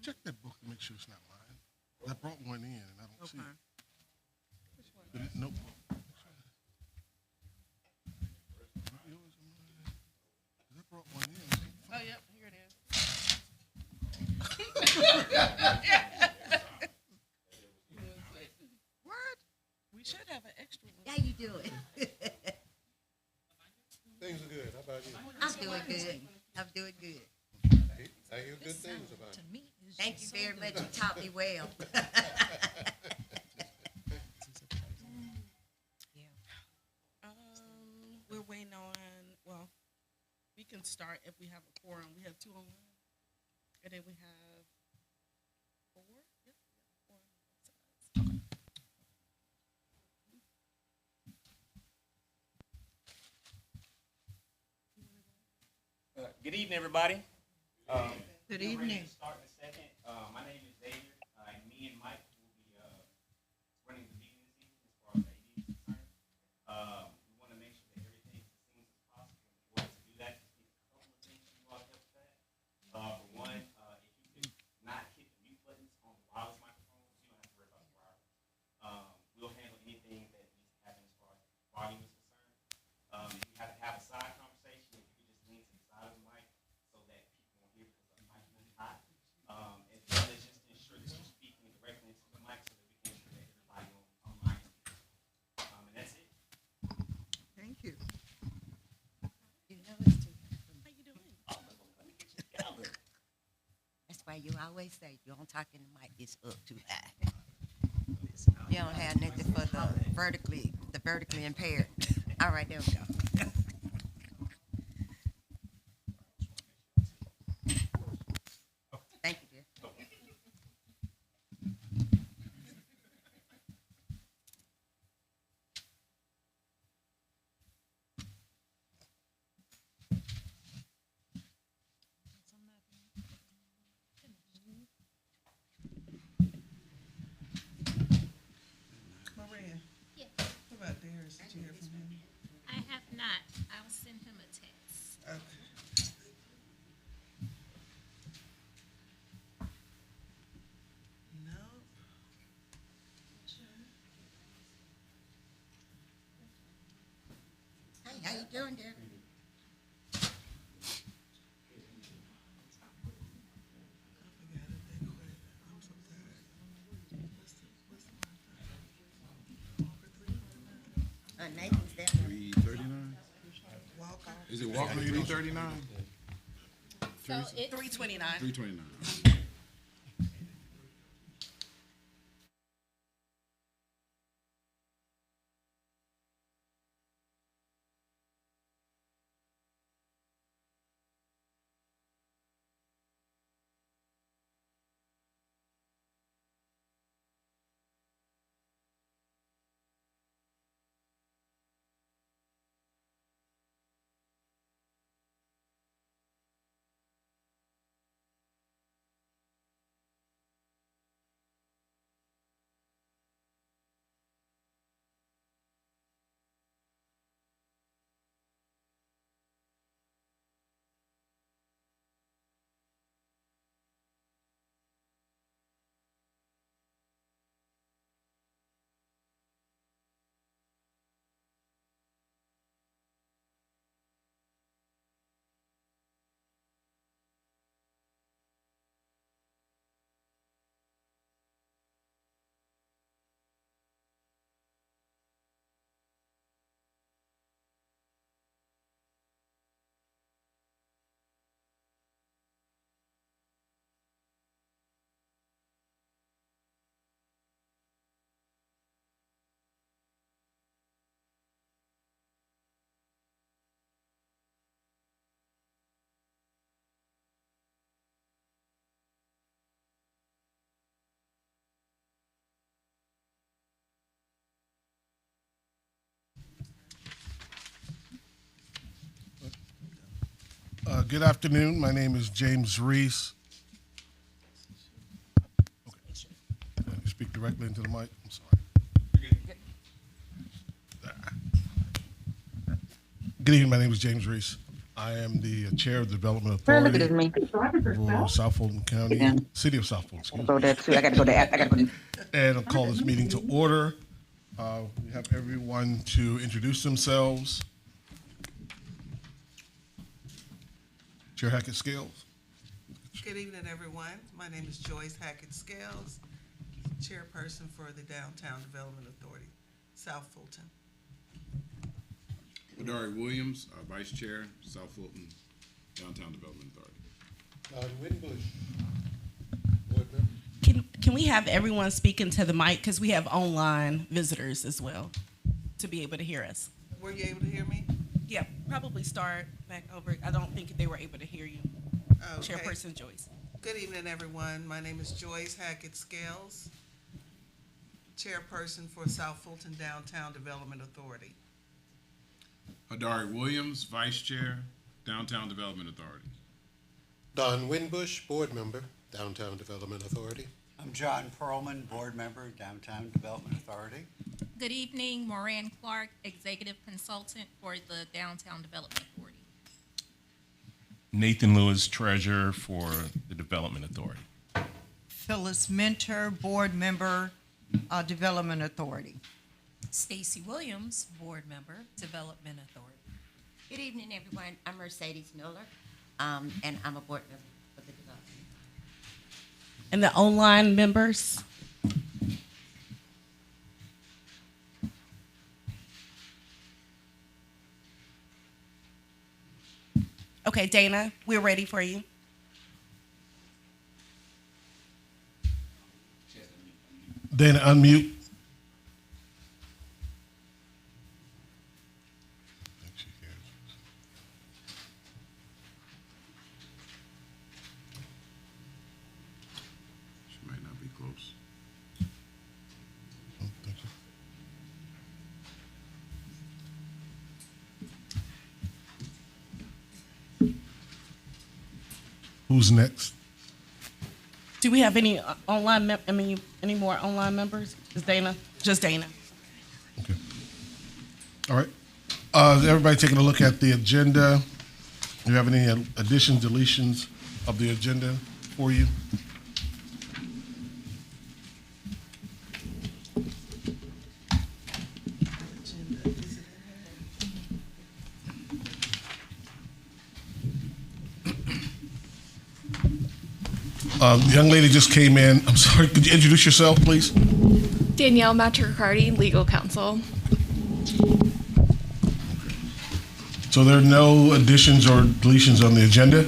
Check that book to make sure it's not mine. I brought one in and I don't see Okay. it. But nope. Yours or mine? 'Cause I brought one in. Oh, yep, here it is. What? We should have an extra one. How you doing? Things are good. How about you? I'm doing good. I'm doing good. I hear good things about you. Thank you very much. You taught me well. We're waiting on, well, we can start if we have a quorum. We have 2 online. And then we have 4. Yep, we have 4 on both sides. Good evening, everybody. Good We're ready evening. to start in a second. My name is Xavier. Me and Mike will be running the meeting this evening as far as AD is concerned. We want to make sure that everything is as seamless as possible. In order to do that, just need a couple of things from you all to help with that. For one, if you could not hit the mute buttons on the wireless microphones, you don't have to worry about the wireless. We'll handle anything that needs to happen as far as volume is concerned. If you have to have a side conversation, if you could just lean to the side of the mic so that people won't hear because the mic is hot. As well as just ensure that you're speaking directly into the mic so that we can ensure that everybody online is speaking. And that's it. Thank you. You know it's too. How you doing? Let me get you together. That's why you always say you don't talk in the mic. It's up too high. Listen, You don't have nothing for the vertically impaired. All right, there we go. Thank you, dear. Maria, Yes, what about Darius? Did you hear from him? I have not. I'll send him a text. Okay. Nope. Hey, how you doing, dear? I forgot if they quit. I'm so tired. What's the Walker 349? Nathan's there. 339? Walker? Is it Walker 339? So it's 329. 329. Good afternoon. My name is James Reese. Okay. Can you speak directly into the mic? I'm sorry. Good evening. My name is James Reese. I am the chair of the Development Authority for South Fulton County, City of South Fulton, excuse me. Go there too. I gotta go there. And I'll call this meeting to order. We have everyone to introduce themselves. Chair Hackett Scales. Good evening, everyone. My name is Joyce Hackett Scales, chairperson for the Downtown Development Authority, South Fulton. Adari Williams, Vice Chair, South Fulton Downtown Development Authority. Don Winbush, board member. Can we have everyone speak into the mic, because we have online visitors as well to be able to hear us? Were you able to hear me? Yeah, probably start back over. I don't think they were able to hear you. Okay. Chairperson Joyce. Good evening, everyone. My name is Joyce Hackett Scales, chairperson for South Fulton Downtown Development Authority. Adari Williams, Vice Chair, Downtown Development Authority. Don Winbush, board member, Downtown Development Authority. I'm John Perlman, board member, Downtown Development Authority. Good evening, Moran Clark, executive consultant for the Downtown Development Authority. Nathan Lewis, treasurer for the Development Authority. Phyllis Mentor, board member, Development Authority. Stacy Williams, board member, Development Authority. Good evening, everyone. I'm Mercedes Miller, and I'm a board member for the Development. And the online members? Okay, Dana, we're ready for you. Dana, unmute. She might not be close. Who's next? Do we have any online, any more online members? Is Dana, just Dana? Okay. All right. Is everybody taking a look at the agenda? Do you have any additions, deletions of the agenda for you? The young lady just came in. I'm sorry, could you introduce yourself, please? Danielle Matricardi, legal counsel. So there are no additions or deletions on the agenda?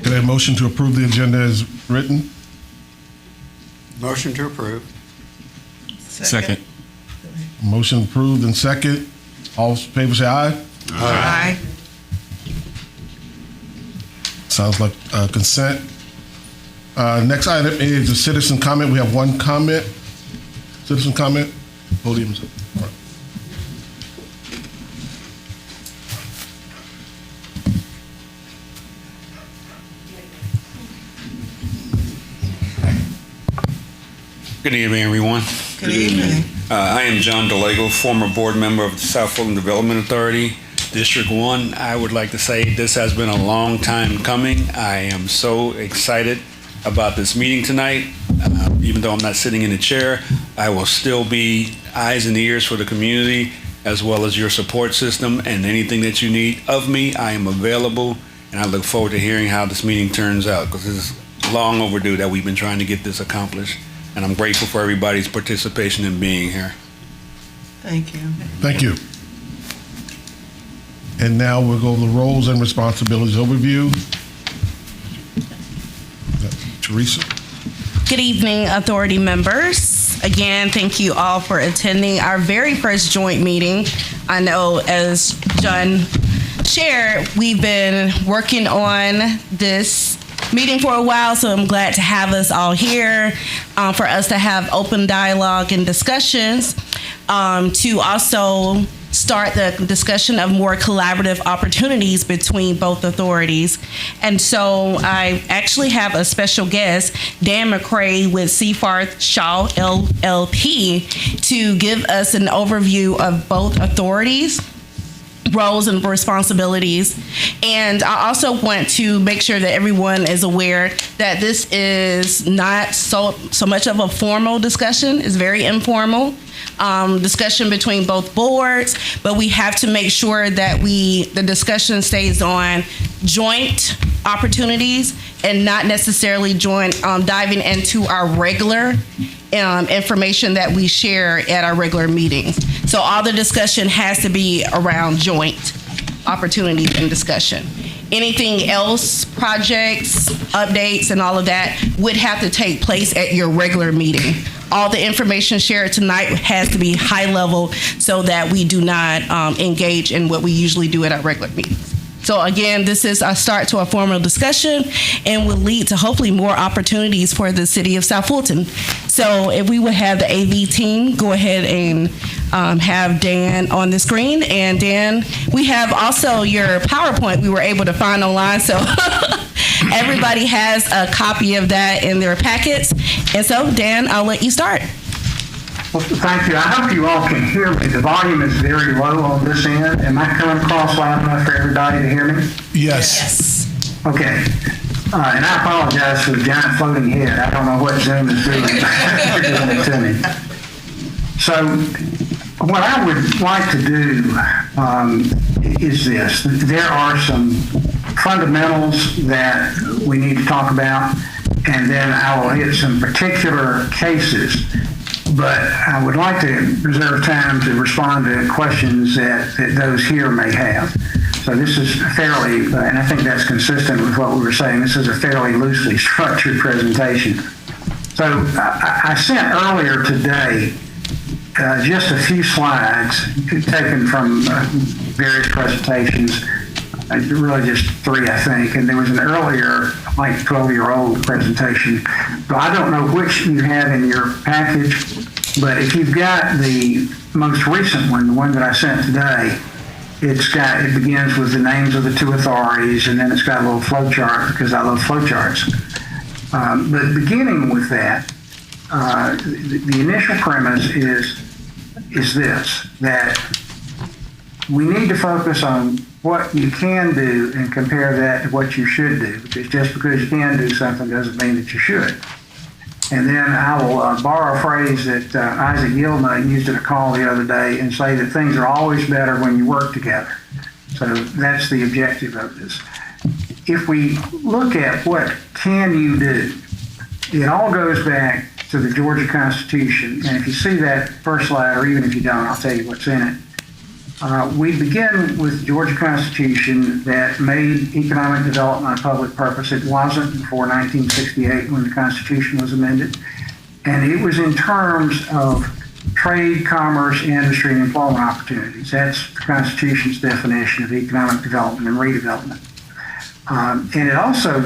Can I have a motion to approve the agenda as written? Motion to approve. Second. Motion approved and second. All in favor say aye. Aye. Sounds like consent. Next item is a citizen comment. We have one comment. Citizen comment. Podium's up. All right. Good evening, everyone. Good evening. I am John DeLego, former board member of the South Fulton Development Authority, District 1. I would like to say this has been a long time coming. I am so excited about this meeting tonight. Even though I'm not sitting in the chair, I will still be eyes and ears for the community as well as your support system, and anything that you need of me, I am available, and I look forward to hearing how this meeting turns out, because this is long overdue that we've been trying to get this accomplished. And I'm grateful for everybody's participation in being here. Thank you. Thank you. And now we'll go to the roles and responsibilities overview. Teresa. Good evening, authority members. Again, thank you all for attending our very first joint meeting. I know, as John shared, we've been working on this meeting for a while, so I'm glad to have us all here for us to have open dialogue and discussions, to also start the discussion of more collaborative opportunities between both authorities. And so I actually have a special guest, Dan McCrae with Seafarth Shaw LLP, to give us an overview of both authorities roles and responsibilities. And I also want to make sure that everyone is aware that this is not so much of a formal discussion. It's very informal discussion between both boards, but we have to make sure that the discussion stays on joint opportunities and not necessarily diving into our regular information that we share at our regular meetings. So all the discussion has to be around joint opportunities and discussion. Anything else, projects, updates, and all of that would have to take place at your regular meeting. All the information shared tonight has to be high level so that we do not engage in what we usually do at our regular meetings. So again, this is a start to a formal discussion and will lead to hopefully more opportunities for the city of South Fulton. So if we would have the AV team go ahead and have Dan on the screen. And Dan, we have also your PowerPoint we were able to find online. So everybody has a copy of that in their packets. And so Dan, I'll let you start. Well, thank you. I hope you all can hear me. The volume is very low on this end. Am I coming across loud enough for everybody to hear me? Yes. Okay. And I apologize for the giant floating head. I don't know what Zoom is doing, doing it to me. So what I would like to do is this. There are some fundamentals that we need to talk about, and then I will hit some particular cases. But I would like to reserve time to respond to questions that those here may have. So this is fairly, and I think that's consistent with what we were saying, this is a fairly loosely structured presentation. So I sent earlier today just a few slides taken from various presentations, really just 3, I think, and there was an earlier, like 12-year-old presentation. So I don't know which you have in your package, but if you've got the most recent one, the one that I sent today, it begins with the names of the 2 authorities, and then it's got a little flow chart because I love flowcharts. But beginning with that, the initial premise is this, that we need to focus on what you can do and compare that to what you should do, because just because you can do something doesn't mean that you should. And then I will borrow a phrase that Isaac Gilma used at a call the other day and say that things are always better when you work together. So that's the objective of this. If we look at what can you do, it all goes back to the Georgia Constitution. And if you see that first slide, or even if you don't, I'll tell you what's in it. We begin with the Georgia Constitution that made economic development a public purpose. It wasn't before 1968 when the Constitution was amended. And it was in terms of trade, commerce, industry, and employment opportunities. That's the Constitution's definition of economic development and redevelopment. And it also,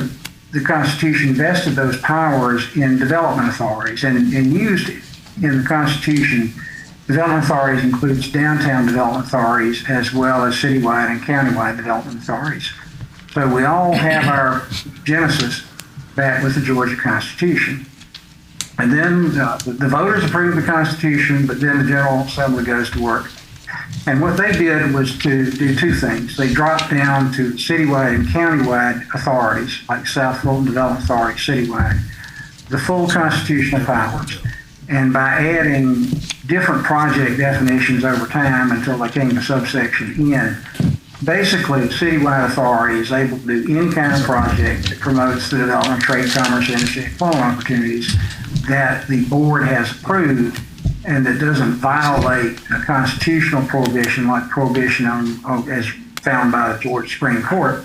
the Constitution vested those powers in development authorities and used it in the Constitution. Development authorities includes downtown development authorities as well as citywide and countywide development authorities. So we all have our genesis back with the Georgia Constitution. And then the voters approved the Constitution, but then the General Assembly goes to work. And what they did was to do 2 things. They dropped down to citywide and countywide authorities, like South Fulton Development Authority citywide, the full constitutional powers. And by adding different project definitions over time until they came to subsection N, basically the citywide authority is able to do any kind of project that promotes the development of trade, commerce, industry, and employment opportunities that the board has approved and that doesn't violate a constitutional prohibition like prohibition on as found by the Georgia Supreme Court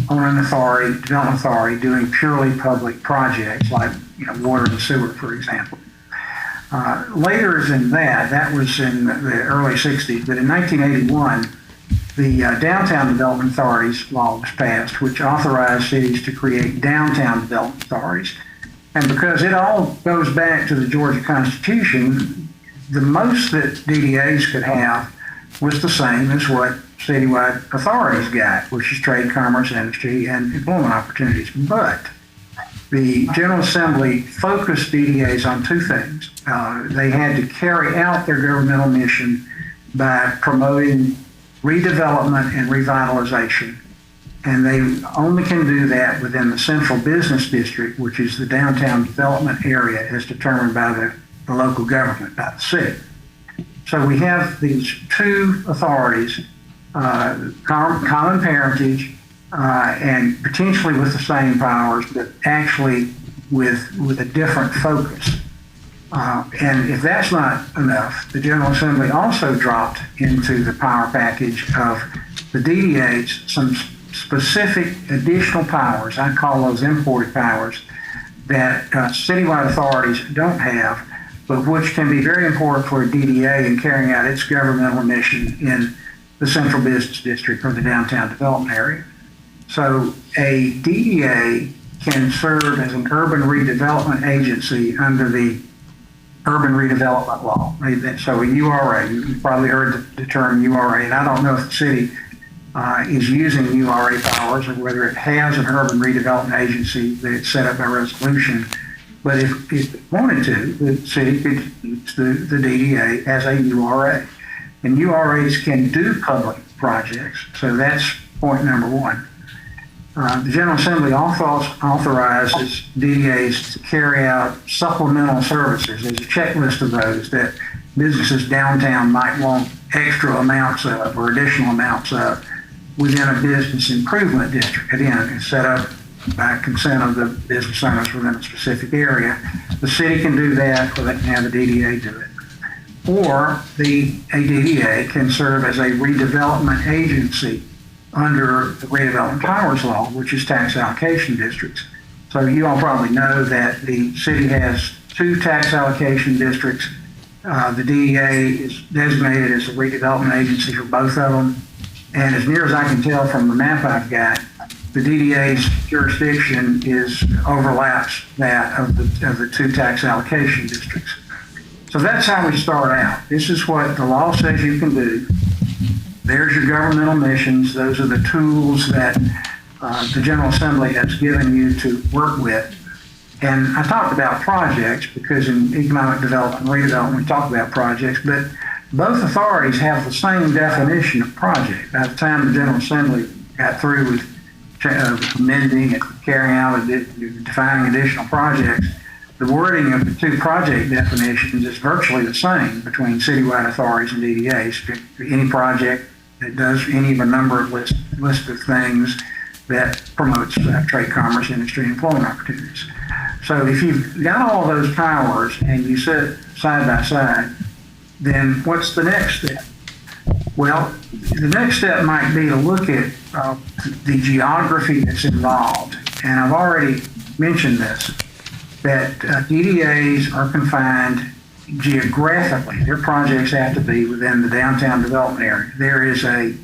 on an authority, development authority, doing purely public projects like water and sewer, for example. Later than that was in the early 60s, but in 1981, the Downtown Development Authorities law was passed, which authorized cities to create downtown development authorities. And because it all goes back to the Georgia Constitution, the most that DDAs could have was the same as what citywide authorities got, which is trade, commerce, industry, and employment opportunities. But the General Assembly focused DDAs on 2 things. They had to carry out their governmental mission by promoting redevelopment and revitalization. And they only can do that within the central business district, which is the downtown development area as determined by the local government, by the city. So we have these two authorities, common parentage, and potentially with the same powers, but actually with a different focus. And if that's not enough, the General Assembly also dropped into the power package of the DDAs some specific additional powers. I call those imported powers that citywide authorities don't have, but which can be very important for a DDA in carrying out its governmental mission in the central business district or the downtown development area. So a DDA can serve as an urban redevelopment agency under the urban redevelopment law. So a URA, you've probably heard the term URA, and I don't know if the city is using URA powers or whether it has an urban redevelopment agency that it's set up by resolution. But if it wanted to, the city could use the DDA as a URA. And URAs can do public projects, so that's point number one. The General Assembly authorizes DDAs to carry out supplemental services. There's a checklist of those that businesses downtown might want extra amounts of or additional amounts of within a business improvement district. Again, it's set up by consent of the business owners within a specific area. The city can do that, or they can have the DDA do it. Or a DDA can serve as a redevelopment agency under the redevelopment powers law, which is tax allocation districts. So you all probably know that the city has 2 tax allocation districts. The DDA is designated as a redevelopment agency for both of them. And as near as I can tell from the map I've got, the DDA's jurisdiction overlaps that of the 2 tax allocation districts. So that's how we start out. This is what the law says you can do. There's your governmental missions. Those are the tools that the General Assembly has given you to work with. And I talked about projects because in economic development and redevelopment, we talk about projects, but both authorities have the same definition of project. By the time the General Assembly got through with amending and carrying out and defining additional projects, the wording of the 2 project definitions is virtually the same between citywide authorities and DDAs. Any project that does any of a number of list of things that promotes trade, commerce, industry, and employment opportunities. So if you've got all those powers and you sit side by side, then what's the next step? Well, the next step might be to look at the geography that's involved. And I've already mentioned this, that DDAs are confined geographically. Their projects have to be within the downtown development area. There is a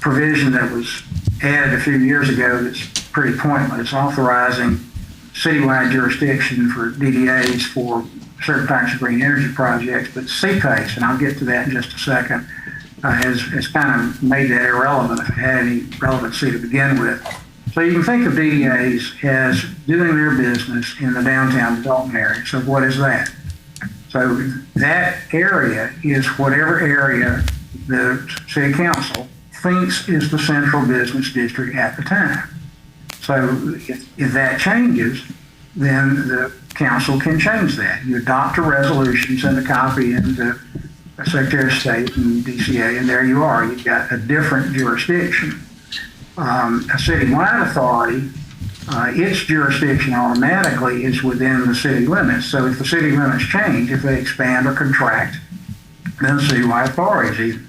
provision that was added a few years ago that's pretty pointless, authorizing citywide jurisdiction for DDAs for certain types of green energy projects, but CPACE, and I'll get to that in just a second, has kind of made that irrelevant if it had any relevancy to begin with. So you can think of DDAs as doing their business in the downtown development area. So what is that? So that area is whatever area the city council thinks is the central business district at the time. So if that changes, then the council can change that. You adopt a resolution, send a copy into the Secretary of State and DCA, and there you are. You've got a different jurisdiction. A citywide authority, its jurisdiction automatically is within the city limits. So if the city limits change, if they expand or contract, then the citywide authority's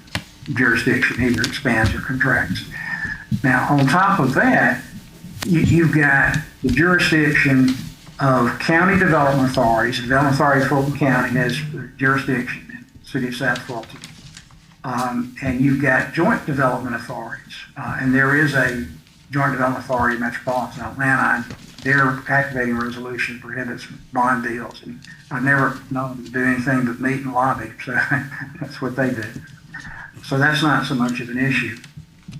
jurisdiction either expands or contracts. Now, on top of that, you've got the jurisdiction of county development authorities. The Development Authority of Fulton County has jurisdiction in the city of South Fulton. And you've got joint development authorities. And there is a joint development authority in Metropolitan Atlanta. Their activating resolution prohibits bond deals. And I've never known them to do anything but meet and lobby. So that's what they do. So that's not so much of an issue.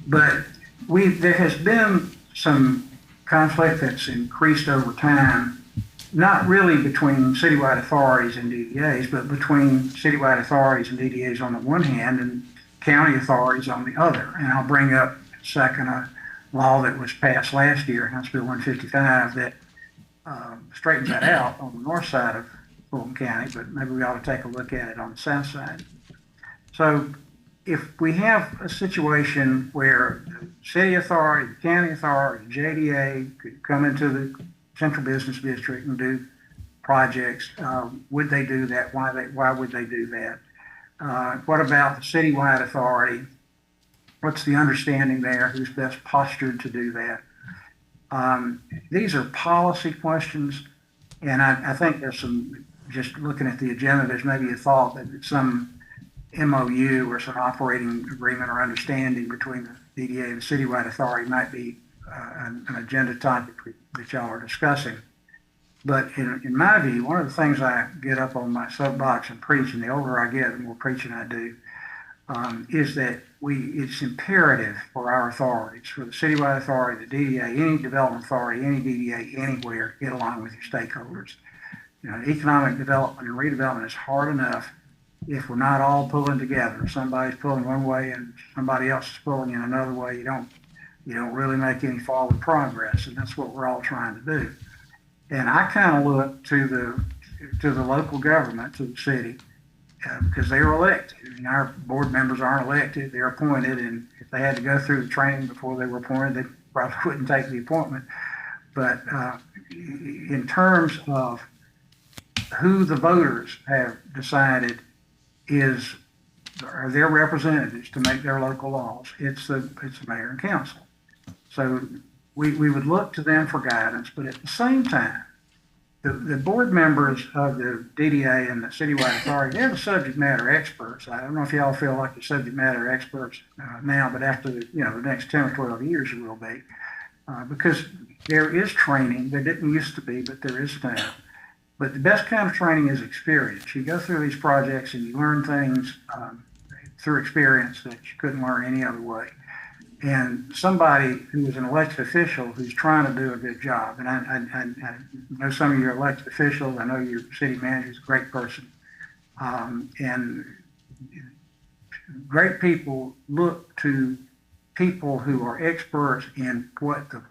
But there has been some conflict that's increased over time, not really between citywide authorities and DDAs, but between citywide authorities and DDAs on the one hand and county authorities on the other. And I'll bring up second a law that was passed last year, House Bill 155, that straightens that out on the north side of Fulton County, but maybe we ought to take a look at it on the south side. So if we have a situation where the city authority, the county authority, the JDA could come into the central business district and do projects, would they do that? Why would they do that? What about the citywide authority? What's the understanding there? Who's best postured to do that? These are policy questions, and I think there's some, just looking at the agenda, there's maybe a thought that some MOU or some operating agreement or understanding between the DDA and the citywide authority might be an agenda topic that y'all are discussing. But in my view, one of the things I get up on my soapbox and preach, and the older I get, the more preaching I do, is that it's imperative for our authorities, for the citywide authority, the DDA, any development authority, any DDA, anywhere, get along with your stakeholders. You know, economic development and redevelopment is hard enough if we're not all pulling together. If somebody's pulling one way and somebody else is pulling in another way, you don't really make any forward progress, and that's what we're all trying to do. And I kind of look to the local government, to the city, because they are elected. I mean, our board members aren't elected; they're appointed, and if they had to go through the training before they were appointed, they probably wouldn't take the appointment. But in terms of who the voters have decided are their representatives to make their local laws, it's the mayor and council. So we would look to them for guidance, but at the same time, the board members of the DDA and the citywide authority, they're the subject matter experts. I don't know if y'all feel like you're subject matter experts now, but after the next 10 or 12 years you will be, because there is training. There didn't used to be, but there is now. But the best kind of training is experience. You go through these projects and you learn things through experience that you couldn't learn any other way. And somebody who is an elected official who's trying to do a good job, and I know some of your elected officials, I know your city manager is a great person, and great people look to people who are experts in what the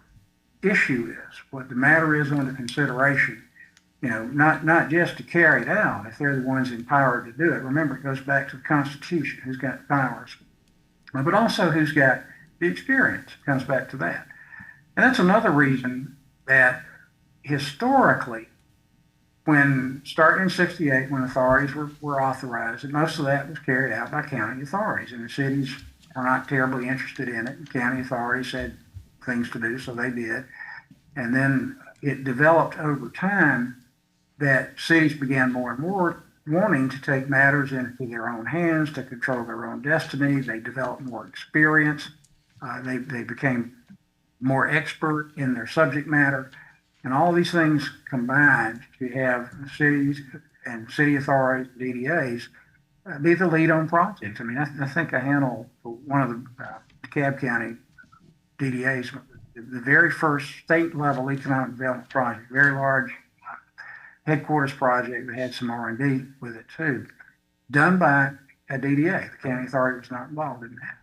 issue is, what the matter is under consideration. Not just to carry it out if they're the ones empowered to do it. Remember, it goes back to the Constitution, who's got powers, but also who's got the experience. It comes back to that. And that's another reason that historically, when starting in '68, when authorities were authorized, and most of that was carried out by county authorities, and the cities were not terribly interested in it, and county authorities had things to do, so they did. And then it developed over time that cities began more and more wanting to take matters into their own hands, to control their own destiny. They developed more experience. They became more expert in their subject matter. And all these things combined to have cities and city authorities, DDAs, be the lead on projects. I mean, I think I handle one of the DeKalb County DDAs, the very first state-level economic development project, very large headquarters project that had some R&D with it too, done by a DDA. The county authority was not involved in that.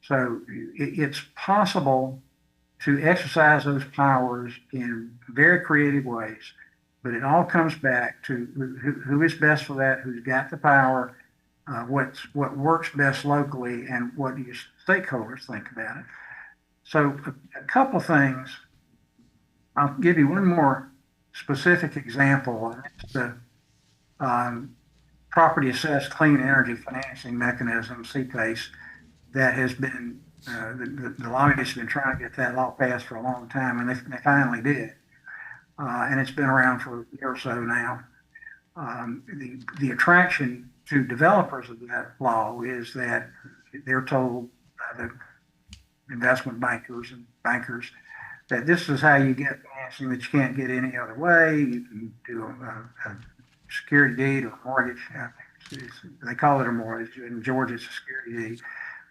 So it's possible to exercise those powers in very creative ways, but it all comes back to who is best for that, who's got the power, what works best locally, and what do your stakeholders think about it. So a couple things. I'll give you one more specific example. It's the Property Assessed Clean Energy Financing Mechanism, CPACE, that has been, the lobbyists have been trying to get that law passed for a long time, and they finally did. And it's been around for a year or so now. The attraction to developers of that law is that they're told by the investment bankers and bankers that this is how you get financing that you can't get any other way. You can do a security deed or a mortgage. They call it a mortgage. In Georgia, it's a security deed.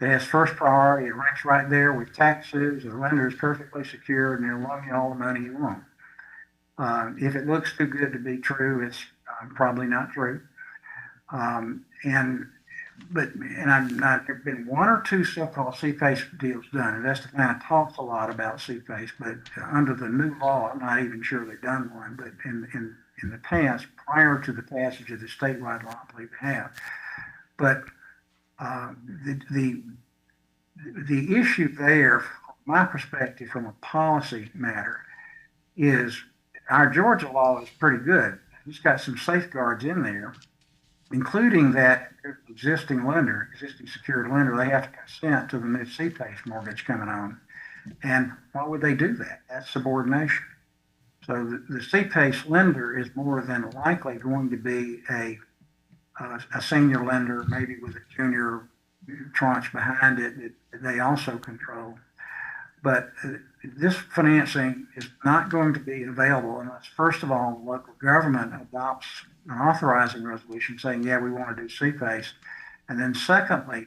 It has first priority. It ranks right there with taxes. The lender is perfectly secure, and they'll loan you all the money you want. If it looks too good to be true, it's probably not true. And there've been one or two so-called CPACE deals done. And that's kind of talks a lot about CPACE, but under the new law, I'm not even sure they've done one. But in the past, prior to the passage of the statewide law, I believe they have. But the issue there, from my perspective, from a policy matter, is our Georgia law is pretty good. It's got some safeguards in there, including that existing secured lender, they have to consent to the new CPACE mortgage coming on. And why would they do that? That's subordination. So the CPACE lender is more than likely going to be a senior lender, maybe with a junior tranche behind it that they also control. But this financing is not going to be available unless, first of all, the local government adopts an authorizing resolution saying, yeah, we want to do CPACE. And then secondly,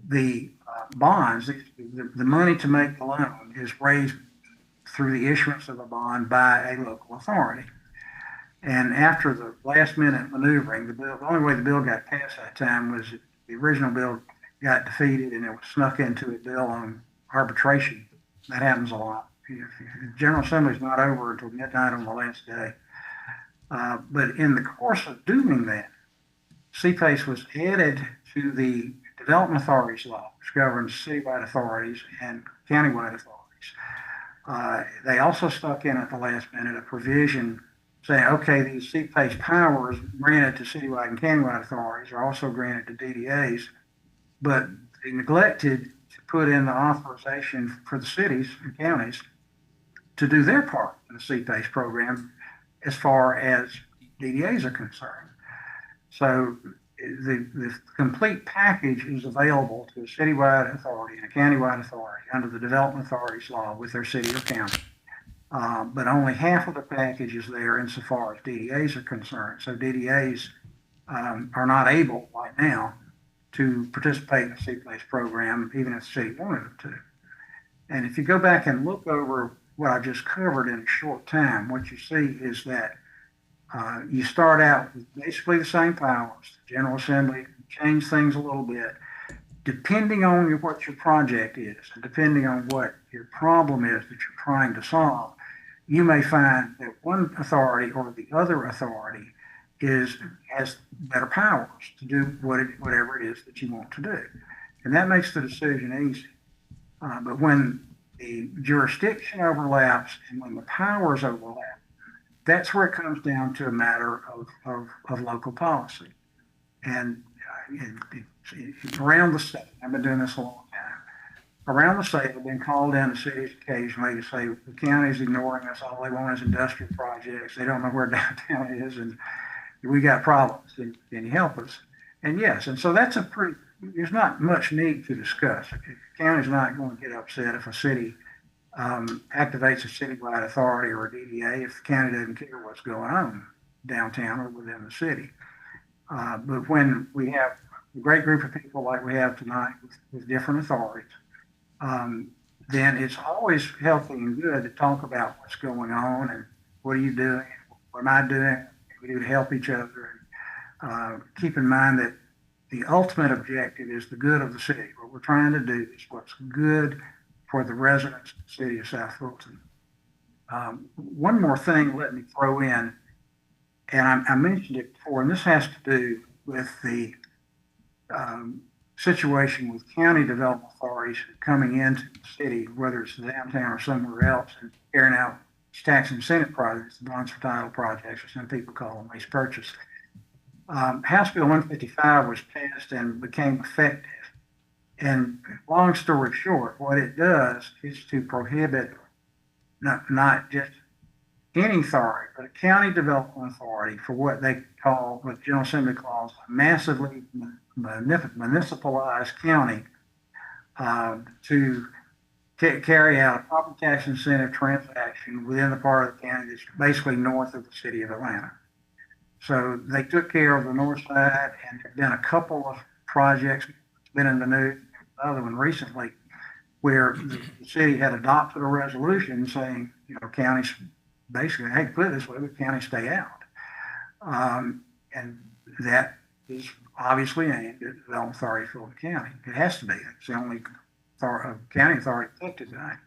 the bonds, the money to make the loan is raised through the issuance of a bond by a local authority. And after the last minute maneuvering, the only way the bill got passed that time was the original bill got defeated and it was snuck into a bill on arbitration. That happens a lot. The General Assembly is not over until midnight on the last day. But in the course of doing that, CPACE was added to the Development Authorities Law, which governs citywide authorities and countywide authorities. They also stuck in at the last minute a provision saying, okay, these CPACE powers granted to citywide and countywide authorities are also granted to DDAs, but they neglected to put in the authorization for the cities and counties to do their part in the CPACE program as far as DDAs are concerned. So the complete package is available to a citywide authority and a countywide authority under the Development Authorities Law with their city or county. But only half of the package is there insofar as DDAs are concerned. So DDAs are not able right now to participate in the CPACE program, even if the city wanted them to. And if you go back and look over what I just covered in a short time, what you see is that you start out with basically the same powers. The General Assembly change things a little bit, depending on what your project is, and depending on what your problem is that you're trying to solve. You may find that one authority or the other authority has better powers to do whatever it is that you want to do. And that makes the decision easy. But when the jurisdiction overlaps and when the powers overlap, that's where it comes down to a matter of local policy. And around the state, I've been doing this a long time, around the state, I've been called in to cities occasionally to say the county's ignoring us, all they want is industrial projects, they don't know where downtown is, and we got problems. Can you help us? And yes, and so that's there's not much need to discuss. The county's not going to get upset if a city activates a citywide authority or a DDA if the county doesn't care what's going on downtown or within the city. But when we have a great group of people like we have tonight with different authorities, then it's always healthy and good to talk about what's going on and what are you doing, what am I doing, we do to help each other. And keep in mind that the ultimate objective is the good of the city. What we're trying to do is what's good for the residents of the city of South Fulton. One more thing, let me throw in, and I mentioned it before, and this has to do with the situation with county development authorities coming into the city, whether it's downtown or somewhere else, and carrying out tax incentive projects, the bonds for title projects, or some people call them lease purchase. House Bill 155 was passed and became effective. And long story short, what it does is to prohibit not just any authority, but a county development authority for what they call, what the General Assembly calls, a massively municipalized county to carry out a property tax incentive transaction within the part of the county that's basically north of the city of Atlanta. So they took care of the north side, and there have been a couple of projects, been in the news, another one recently, where the city had adopted a resolution saying, counties basically, I hate to put it this way, but counties stay out. And that is obviously aimed at the Development Authority of Fulton County. It has to be. It's the only county authority affected by it.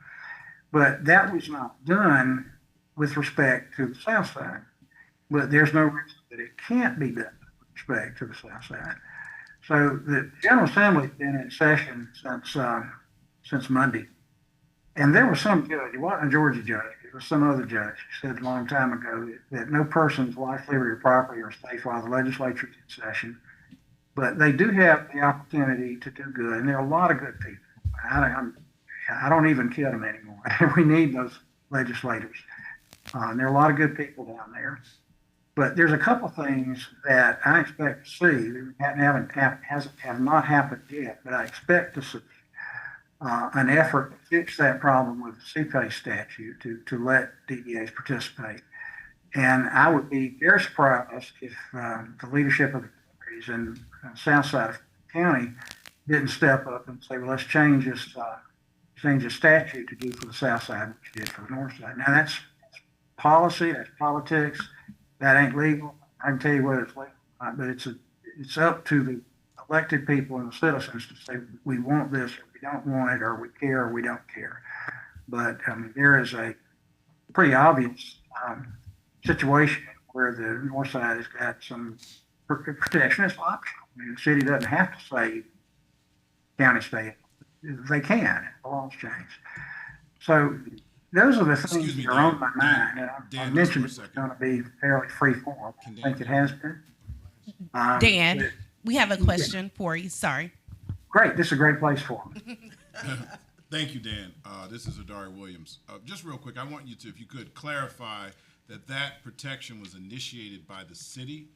But that was not done with respect to the south side. But there's no reason that it can't be done with respect to the south side. So the General Assembly's been in session since Monday. And there was some judge, it wasn't a Georgia judge, it was some other judge who said a long time ago that no person's life, liberty, or property are safe while the legislature is in session. But they do have the opportunity to do good, and there are a lot of good people. I don't even kid them anymore. We need those legislators. There are a lot of good people down there. But there's a couple things that I expect to see that have not happened yet, but I expect to see an effort to fix that problem with the CPA statute to let DDAs participate. And I would be very surprised if the leadership of the communities in the south side of the county didn't step up and say, well, let's change this statute to do for the south side what you did for the north side. Now that's policy, that's politics, that ain't legal. I can tell you whether it's legal, but it's up to the elected people and the citizens to say we want this or we don't want it, or we care or we don't care. But there is a pretty obvious situation where the north side has got some protection. It's optional. I mean, the city doesn't have to say county stay. They can. The laws change. So those are the things that are on my mind. And I mentioned it's going to be fairly free form. I think it has been. Dan, we have a question for you. Sorry. Great. This is a great place for them. Thank you, Dan. This is Adari Williams. Just real quick, I want you to, if you could, clarify that protection was initiated by the city,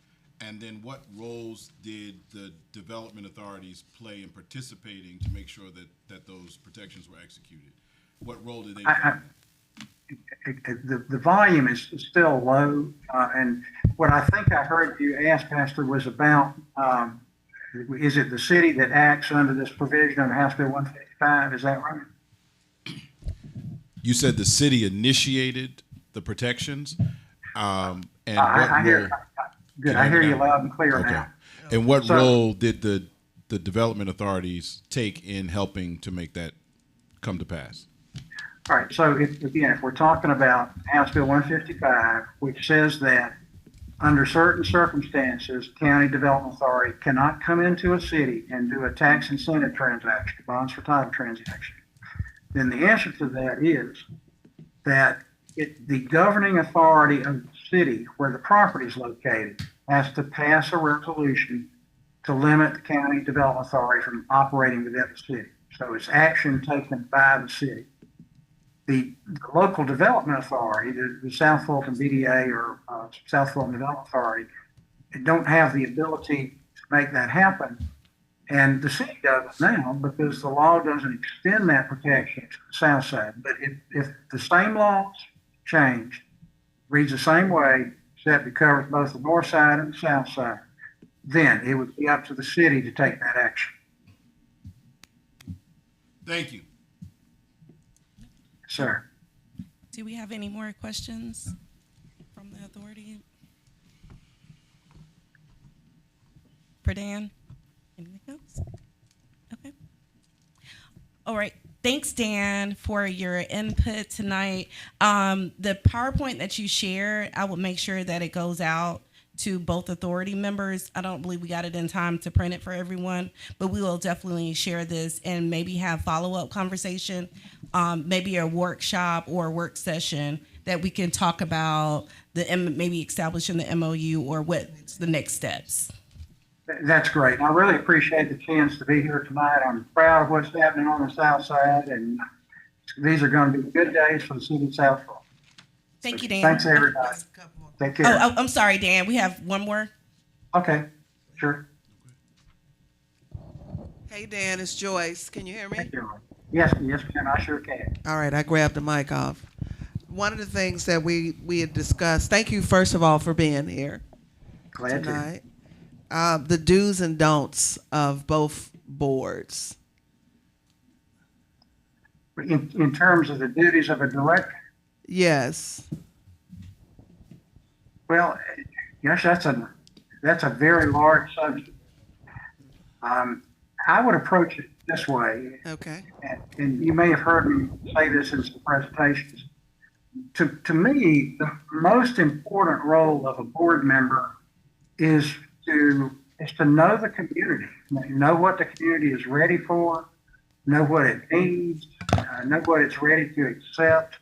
and then what roles did the development authorities play in participating to make sure that those protections were executed? What role did they play? The volume is still low, and what I think I heard you ask, Pastor, was about is it the city that acts under this provision of House Bill 155? Is that right? You said the city initiated the protections, and I hear you loud and clear now. And what role did the development authorities take in helping to make that come to pass? All right, so if we're talking about House Bill 155, which says that under certain circumstances, county development authority cannot come into a city and do a tax incentive transaction, bonds for title transaction, then the answer to that is that the governing authority of the city where the property is located has to pass a resolution to limit the county development authority from operating within the city. So it's action taken by the city. The local development authority, the South Fulton DDA or South Fulton Development Authority, don't have the ability to make that happen. And the city does now because the law doesn't extend that protection to the south side. But if the same laws changed, reads the same way, except it covers both the north side and the south side, then it would be up to the city to take that action. Thank you. Sir. Do we have any more questions from the authority? For Dan? Anything else? Okay. All right. Thanks, Dan, for your input tonight. The PowerPoint that you shared, I will make sure that it goes out to both authority members. I don't believe we got it in time to print it for everyone, but we will definitely share this and maybe have follow-up conversation, maybe a workshop or a work session that we can talk about maybe establishing the MOU or what's the next steps. That's great. I really appreciate the chance to be here tonight. I'm proud of what's happening on the south side, and these are going to be good days for the city of South Fulton. Thank you, Dan. Thanks, everybody. Take care. Oh, I'm sorry, Dan. We have one more. Okay, sure. Hey, Dan, it's Joyce. Can you hear me? Yes, ma'am, I sure can. All right, I grabbed the mic off. One of the things that we had discussed, thank you, first of all, for being here Glad tonight. The do's and don'ts of both boards. In terms of the duties of a director? Yes. Well, gosh, that's a very large subject. I would approach it this way, Okay. and you may have heard me say this in some presentations. To me, the most important role of a board member is to know the community, know what the community is ready for, know what it needs, know what it's ready to accept.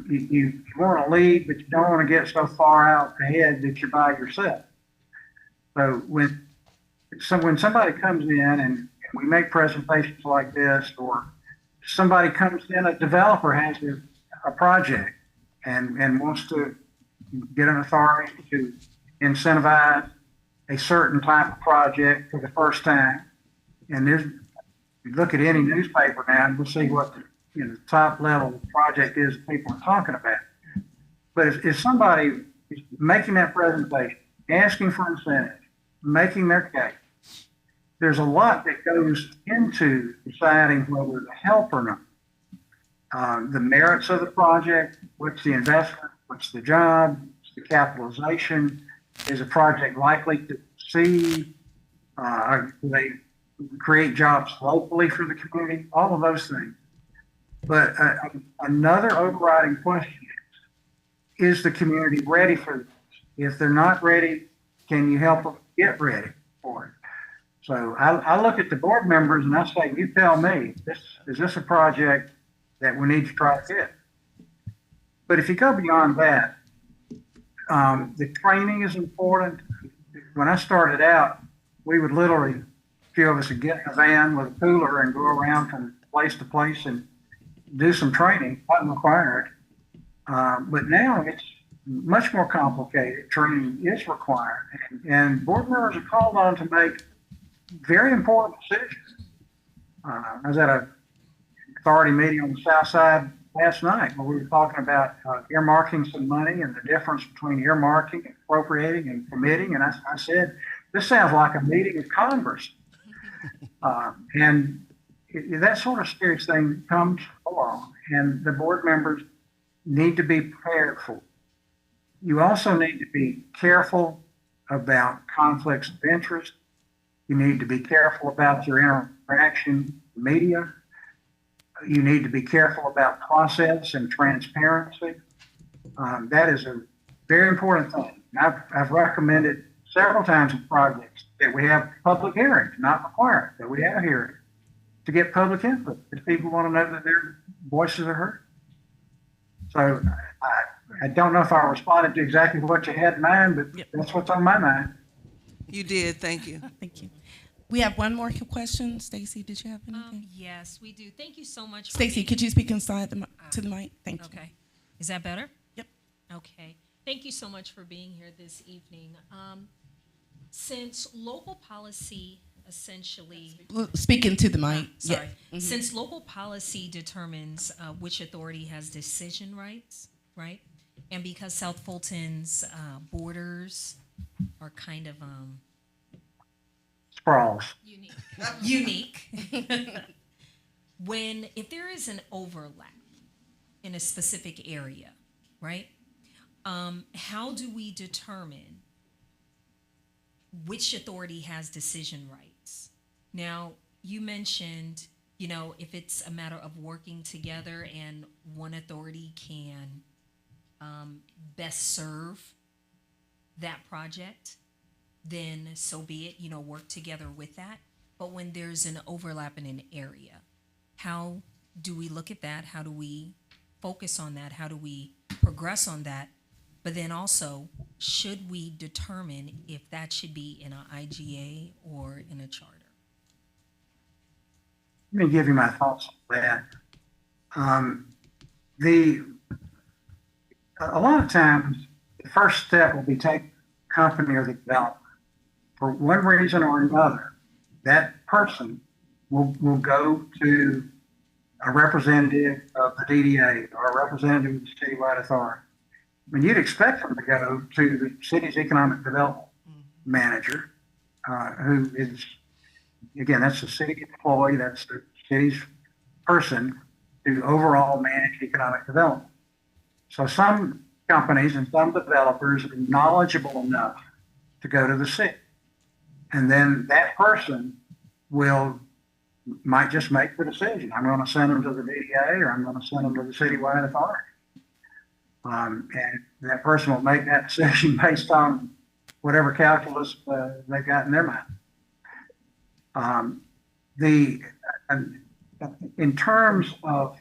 You want to lead, but you don't want to get so far out ahead that you're by yourself. So when somebody comes in and we make presentations like this, or somebody comes in, a developer has a project and wants to get an authority to incentivize a certain type of project for the first time. And you look at any newspaper now and we'll see what the top level project is that people are talking about. But if somebody is making that presentation, asking for incentives, making their case, there's a lot that goes into deciding whether to help or not. The merits of the project, what's the investment, what's the job, what's the capitalization, is a project likely to succeed, do they create jobs locally for the community, all of those things. But another overriding question is the community ready for this? If they're not ready, can you help them get ready for it? So I look at the board members and I say, you tell me, is this a project that we need to try to get? But if you go beyond that, the training is important. When I started out, we would literally, a few of us would get in a van with a cooler and go around from place to place and do some training, wasn't required. But now it's much more complicated. Training is required. And board members are called on to make very important decisions. I was at a authority meeting on the south side last night where we were talking about earmarking some money and the difference between earmarking, appropriating, and committing. And I said, this sounds like a meeting of Congress. That sort of serious thing comes along, and the board members need to be prepared for it. You also need to be careful about conflicts of interest. You need to be careful about your interaction with the media. You need to be careful about process and transparency. That is a very important thing. I've recommended several times in projects that we have public hearings, not required, that we have hearings to get public input because people want to know that their voices are heard. So I don't know if I responded to exactly what you had in mind, but that's what's on my mind. You did. Thank you. Thank you. We have one more question. Stacy, did you have anything? Yes, we do. Thank you so much. Stacy, could you speak inside to the mic? Thank you. Okay. Is that better? Yep. Okay. Thank you so much for being here this evening. Since local policy essentially... Speaking to the mic. Sorry. Yeah. Mm-hmm. Since local policy determines which authority has decision rights, right? And because South Fulton's borders are kind of... Sprawls. Unique. If there is an overlap in a specific area, right? How do we determine which authority has decision rights? Now, you mentioned, if it's a matter of working together and one authority can best serve that project, then so be it, work together with that. But when there's an overlap in an area, how do we look at that? How do we focus on that? How do we progress on that? But then also, should we determine if that should be in an IGA or in a charter? Let me give you my thoughts on that. A lot of times, the first step will be take the company or the developer. For one reason or another, that person will go to a representative of the DDA or a representative of the citywide authority. I mean, you'd expect them to go to the city's economic development manager, who is, again, that's the city employee, that's the city's person to overall manage economic development. So some companies and some developers are knowledgeable enough to go to the city. And then that person might just make the decision. I'm going to send them to the DDA or I'm going to send them to the citywide authority. And that person will make that decision based on whatever calculus they've got in their mind. In terms of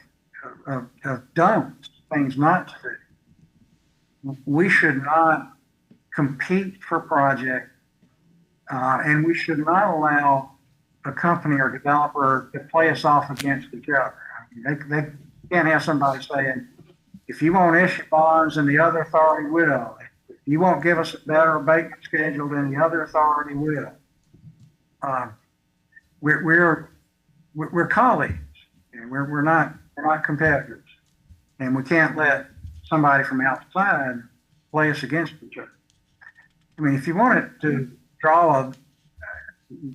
don'ts, things not to do, we should not compete for projects, and we should not allow a company or developer to play us off against each other. I mean, they can't have somebody saying, if you won't issue bonds, then the other authority will. If you won't give us a better abatement schedule, then the other authority will. We're colleagues, and we're not competitors, and we can't let somebody from outside play us against each other. I mean, if you wanted to draw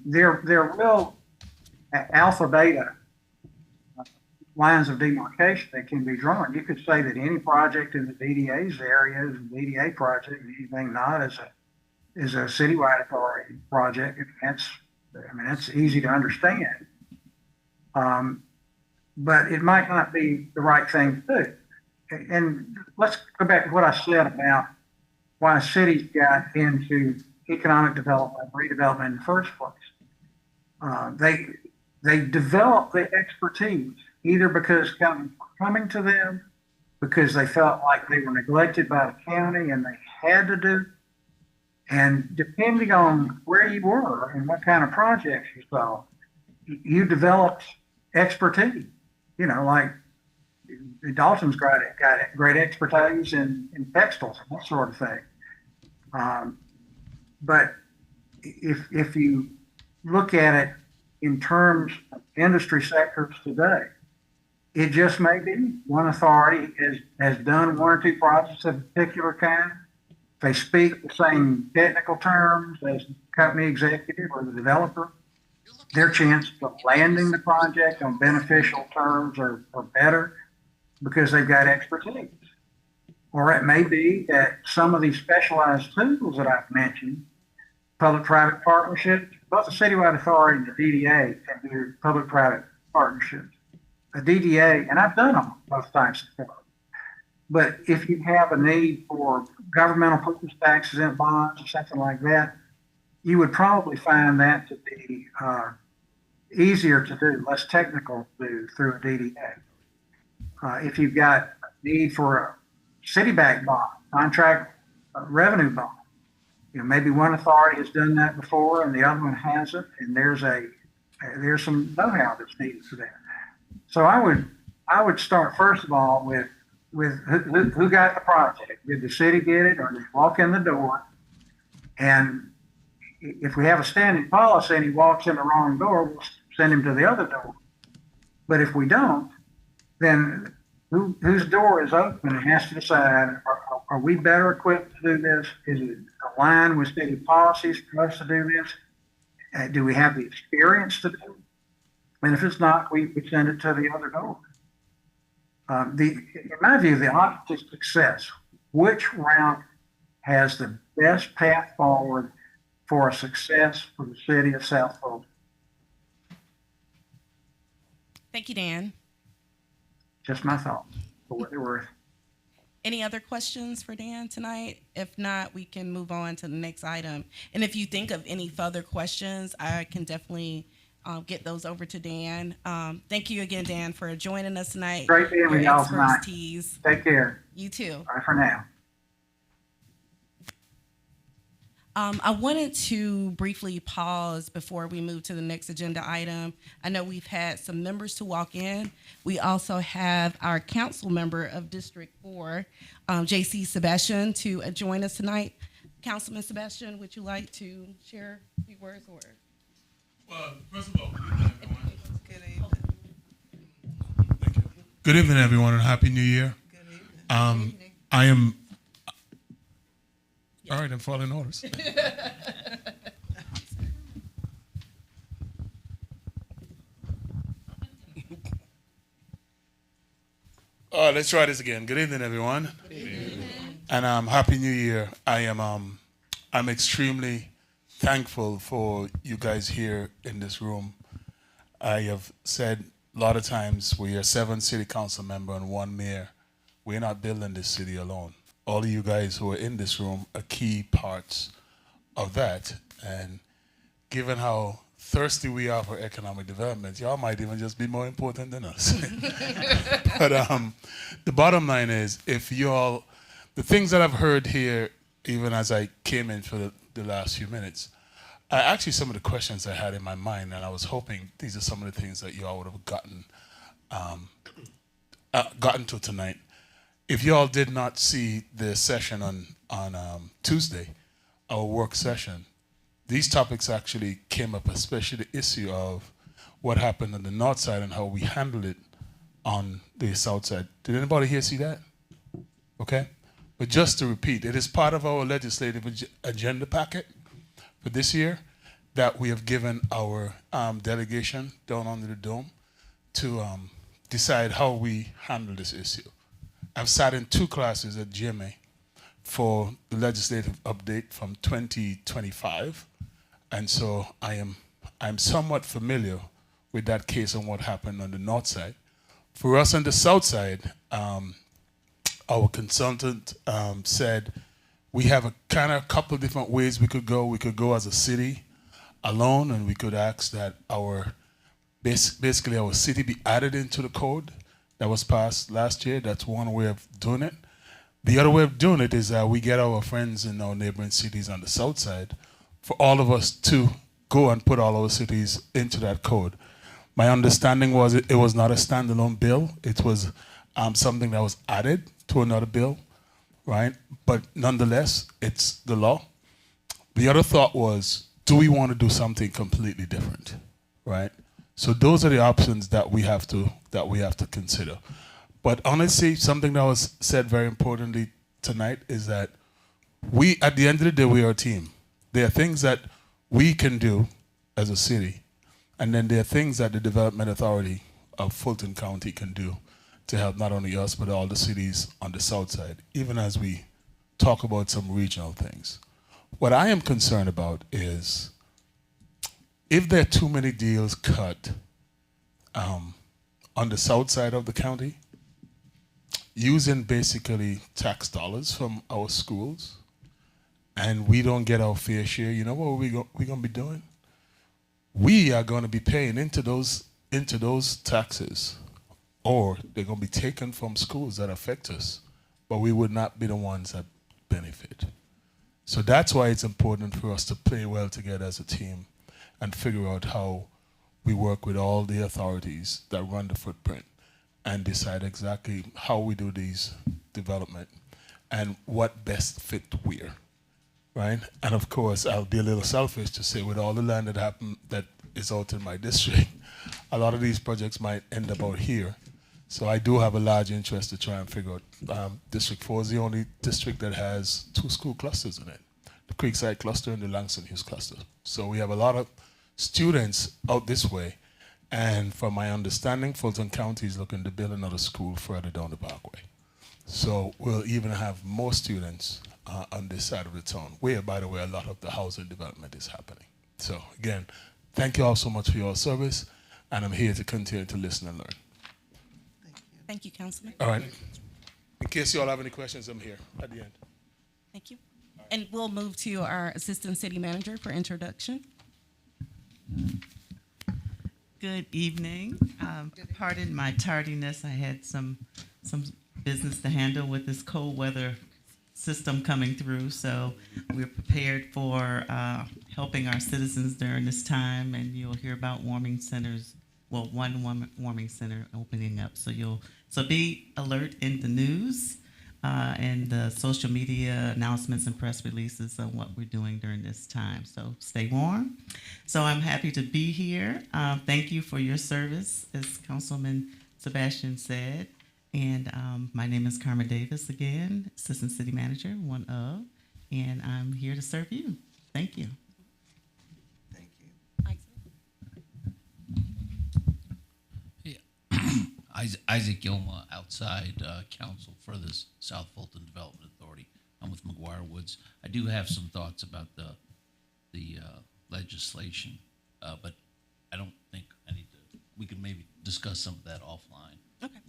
there real alpha beta lines of demarcation that can be drawn. You could say that any project in the DDA's area is a DDA project, and anything not is a citywide authority project. That's easy to understand. But it might not be the right thing to do. And let's go back to what I said about why cities got into economic development, redevelopment in the first place. They developed the expertise either because companies were coming to them, because they felt like they were neglected by the county and they had to do. And depending on where you were and what kind of projects you saw, you developed expertise. You know, like Dalton's got great expertise in textiles and that sort of thing. But if you look at it in terms of industry sectors today, it just may be one authority has done one or two projects of a particular kind. They speak the same technical terms as the company executive or the developer. Their chances of landing the project on beneficial terms are better because they've got expertise. Or it may be that some of these specialized tools that I've mentioned, public-private partnerships, both the citywide authority and the DDA can do public-private partnerships. A DDA, and I've done them both types before, but if you have a need for governmental purpose taxes and bonds or something like that, you would probably find that to be easier to do, less technical to do through a DDA. If you've got a need for a city-backed bond, contract revenue bond, maybe one authority has done that before and the other one hasn't, and there's some know-how that's needed for that. So I would start first of all with who got the project. Did the city get it, or did they walk in the door? And if we have a standing policy and he walks in the wrong door, we'll send him to the other door. But if we don't, then whose door is open and has to decide, are we better equipped to do this? Is it aligned with city policies for us to do this? Do we have the experience to do it? And if it's not, we send it to the other door. In my view, the object of success, which route has the best path forward for a success for the city of South Fulton? Thank you, Dan. Just my thought, for what they're worth. Any other questions for Dan tonight? If not, we can move on to the next item. And if you think of any further questions, I can definitely get those over to Dan. Thank you again, Dan, for joining us tonight. Great being with y'all tonight. Expertise. Take care. You too. Bye for now. I wanted to briefly pause before we move to the next agenda item. I know we've had some members to walk in. We also have our council member of District 4, J.C. Sebastian, to join us tonight. Councilman Sebastian, would you like to share a few words? Well, first of all, good evening, everyone, and Happy New Year. I am. All right, I'm following orders. All right, let's try this again. Good evening, everyone. Good evening. And Happy New Year. I'm extremely thankful for you guys here in this room. I have said a lot of times we are 7 city council members and 1 mayor. We're not building this city alone. All of you guys who are in this room are key parts of that. And given how thirsty we are for economic development, y'all might even just be more important than us. But the bottom line is, if y'all, the things that I've heard here, even as I came in for the last few minutes, actually some of the questions I had in my mind, and I was hoping these are some of the things that y'all would have gotten to tonight. If y'all did not see the session on Tuesday, our work session, these topics actually came up, especially the issue of what happened on the north side and how we handled it on the south side. Did anybody here see that? Okay. But just to repeat, it is part of our legislative agenda packet for this year that we have given our delegation down under the dome to decide how we handle this issue. I've sat in 2 classes at GMA for the legislative update from 2025, and so I'm somewhat familiar with that case and what happened on the north side. For us on the south side, our consultant said we have a kind of couple different ways we could go. We could go as a city alone, and we could ask that basically our city be added into the code that was passed last year. That's one way of doing it. The other way of doing it is that we get our friends in our neighboring cities on the south side for all of us to go and put all our cities into that code. My understanding was it was not a standalone bill. It was something that was added to another bill, right? But nonetheless, it's the law. The other thought was, do we want to do something completely different, right? So those are the options that we have to consider. But honestly, something that was said very importantly tonight is that we, at the end of the day, we are a team. There are things that we can do as a city, and then there are things that the Development Authority of Fulton County can do to help not only us, but all the cities on the south side, even as we talk about some regional things. What I am concerned about is if there are too many deals cut on the south side of the county, using basically tax dollars from our schools, and we don't get our fair share, you know what we're going to be doing? We are going to be paying into those taxes, or they're going to be taken from schools that affect us, but we would not be the ones that benefit. So that's why it's important for us to play well together as a team and figure out how we work with all the authorities that run the footprint and decide exactly how we do these development and what best fit where, right? And of course, I'll be a little selfish to say with all the land that is out in my district, a lot of these projects might end up out here. So I do have a large interest to try and figure out. District 4 is the only district that has 2 school clusters in it, the Creekside cluster and the Langston Hughes cluster. So we have a lot of students out this way. And from my understanding, Fulton County is looking to build another school further down the parkway. So we'll even have more students on this side of the town, where, by the way, a lot of the housing development is happening. So again, thank you all so much for your service, and I'm here to continue to listen and learn. Thank you, Councilman. All right. In case you all have any questions, I'm here at the end. Thank you. And we'll move to our Assistant City Manager for introduction. Good evening. Pardon my tardiness. I had some business to handle with this cold weather system coming through, so we're prepared for helping our citizens during this time, and you'll hear about warming centers. Well, one warming center opening up, so be alert in the news and the social media announcements and press releases on what we're doing during this time. So stay warm. So I'm happy to be here. Thank you for your service, as Councilman Sebastian said. And my name is Carmen Davis again, Assistant City Manager, one of, and I'm here to serve you. Thank you. Isaac Yoma, outside counsel for the South Fulton Development Authority. I'm with McGuire Woods. I do have some thoughts about the the legislation, but I don't think I need to. We could maybe discuss some of that offline. Okay.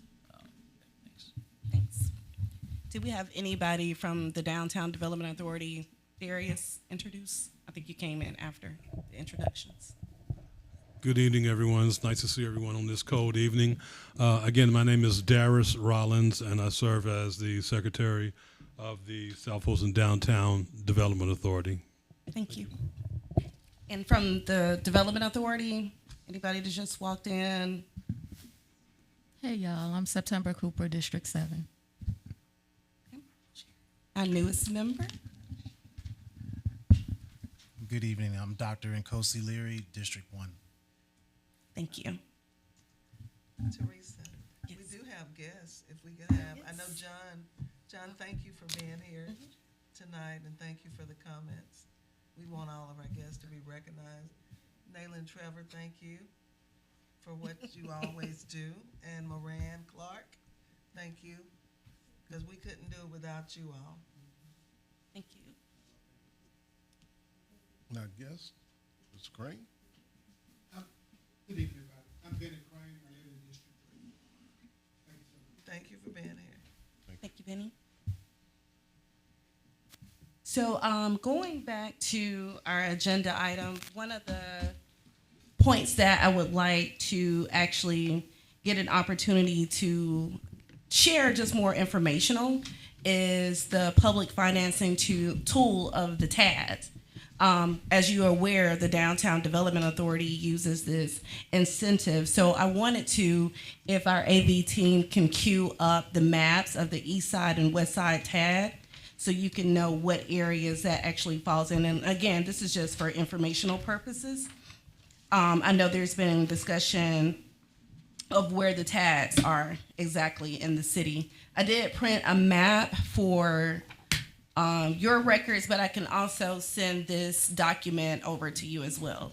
Thanks. Thanks. Do we have anybody from the Downtown Development Authority, Darius, introduce? I think you came in after the introductions. Good evening, everyone. It's nice to see everyone on this cold evening. Again, my name is Darius Rollins, and I serve as the Secretary of the South Fulton Downtown Development Authority. Thank you. And from the Development Authority, anybody that just walked in? Hey y'all, I'm September Cooper, District 7. Our newest member. Good evening. I'm Dr. Nkosi Leary, District 1. Thank you. Teresa, we do have guests, if we could have, I know John, thank you for being here tonight, and thank you for the comments. We want all of our guests to be recognized. Nayland Trevor, thank you for what you always do, and Moran Clark, thank you, because we couldn't do it without you all. Thank you. Now, guest, Mr. Crane. Good evening, everybody. I'm Benny Crane. I live in District 3. Thank you so much. Thank you for being here. Thank you, Benny. So going back to our agenda item, one of the points that I would like to actually get an opportunity to share just more informational is the public financing tool of the TAD. As you are aware, the Downtown Development Authority uses this incentive. So I wanted to, if our AV team can queue up the maps of the East Side and West Side TAD, so you can know what areas that actually falls in. And again, this is just for informational purposes. I know there's been discussion of where the TADs are exactly in the city. I did print a map for your records, but I can also send this document over to you as well.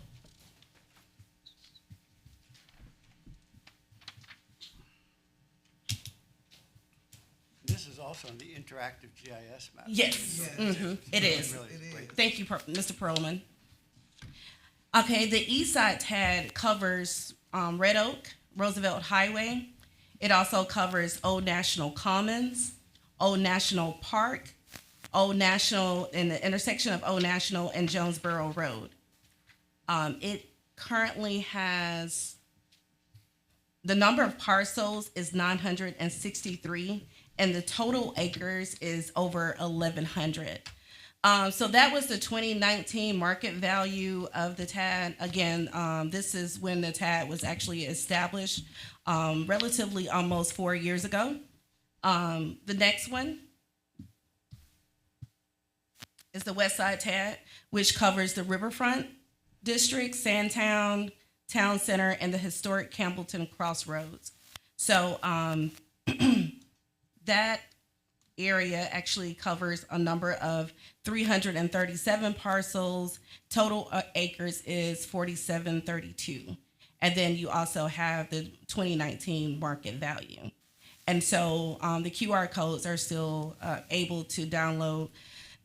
This is also the interactive GIS map. Yes, it is. Really great. Thank you, Mr. Perlman. Okay, the East Side TAD covers Red Oak, Roosevelt Highway. It also covers Old National Commons, Old National Park, Old National, in the intersection of Old National and Jonesboro Road. It currently has, the number of parcels is 963, and the total acres is over 1,100. So that was the 2019 market value of the TAD. Again, this is when the TAD was actually established, relatively almost 4 years ago. The next one is the West Side TAD, which covers the Riverfront District, Sandtown, Town Center, and the historic Campbellton Crossroads. So that area actually covers a number of 337 parcels. Total acres is 4,732. And then you also have the 2019 market value. And so the QR codes are still able to download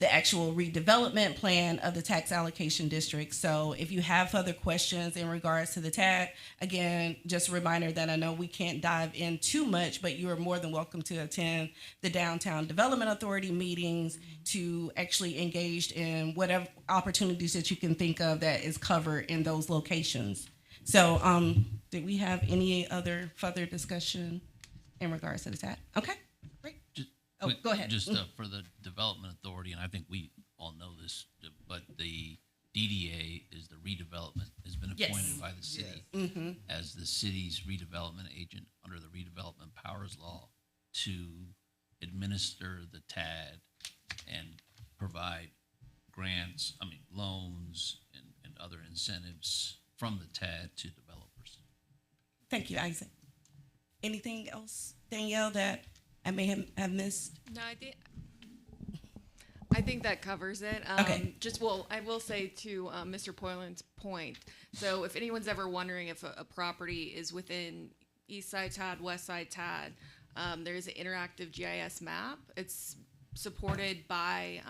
the actual redevelopment plan of the tax allocation district. So if you have further questions in regards to the TAD, again, just a reminder that I know we can't dive in too much, but you are more than welcome to attend the Downtown Development Authority meetings to actually engage in whatever opportunities that you can think of that is covered in those locations. So did we have any other further discussion in regards to the TAD? Okay, great. Go ahead. Just for the Development Authority, and I think we all know this, but the DDA is the redevelopment, has been appointed by the city as the city's redevelopment agent under the Redevelopment Powers Law to administer the TAD and provide grants, loans and other incentives from the TAD to developers. Thank you, Isaac. Anything else, Danielle, that I may have missed? No, I think that covers it. Okay. I will say to Mr. Poyland's point, so if anyone's ever wondering if a property is within East Side TAD, West Side TAD, there's an interactive GIS map. It's supported by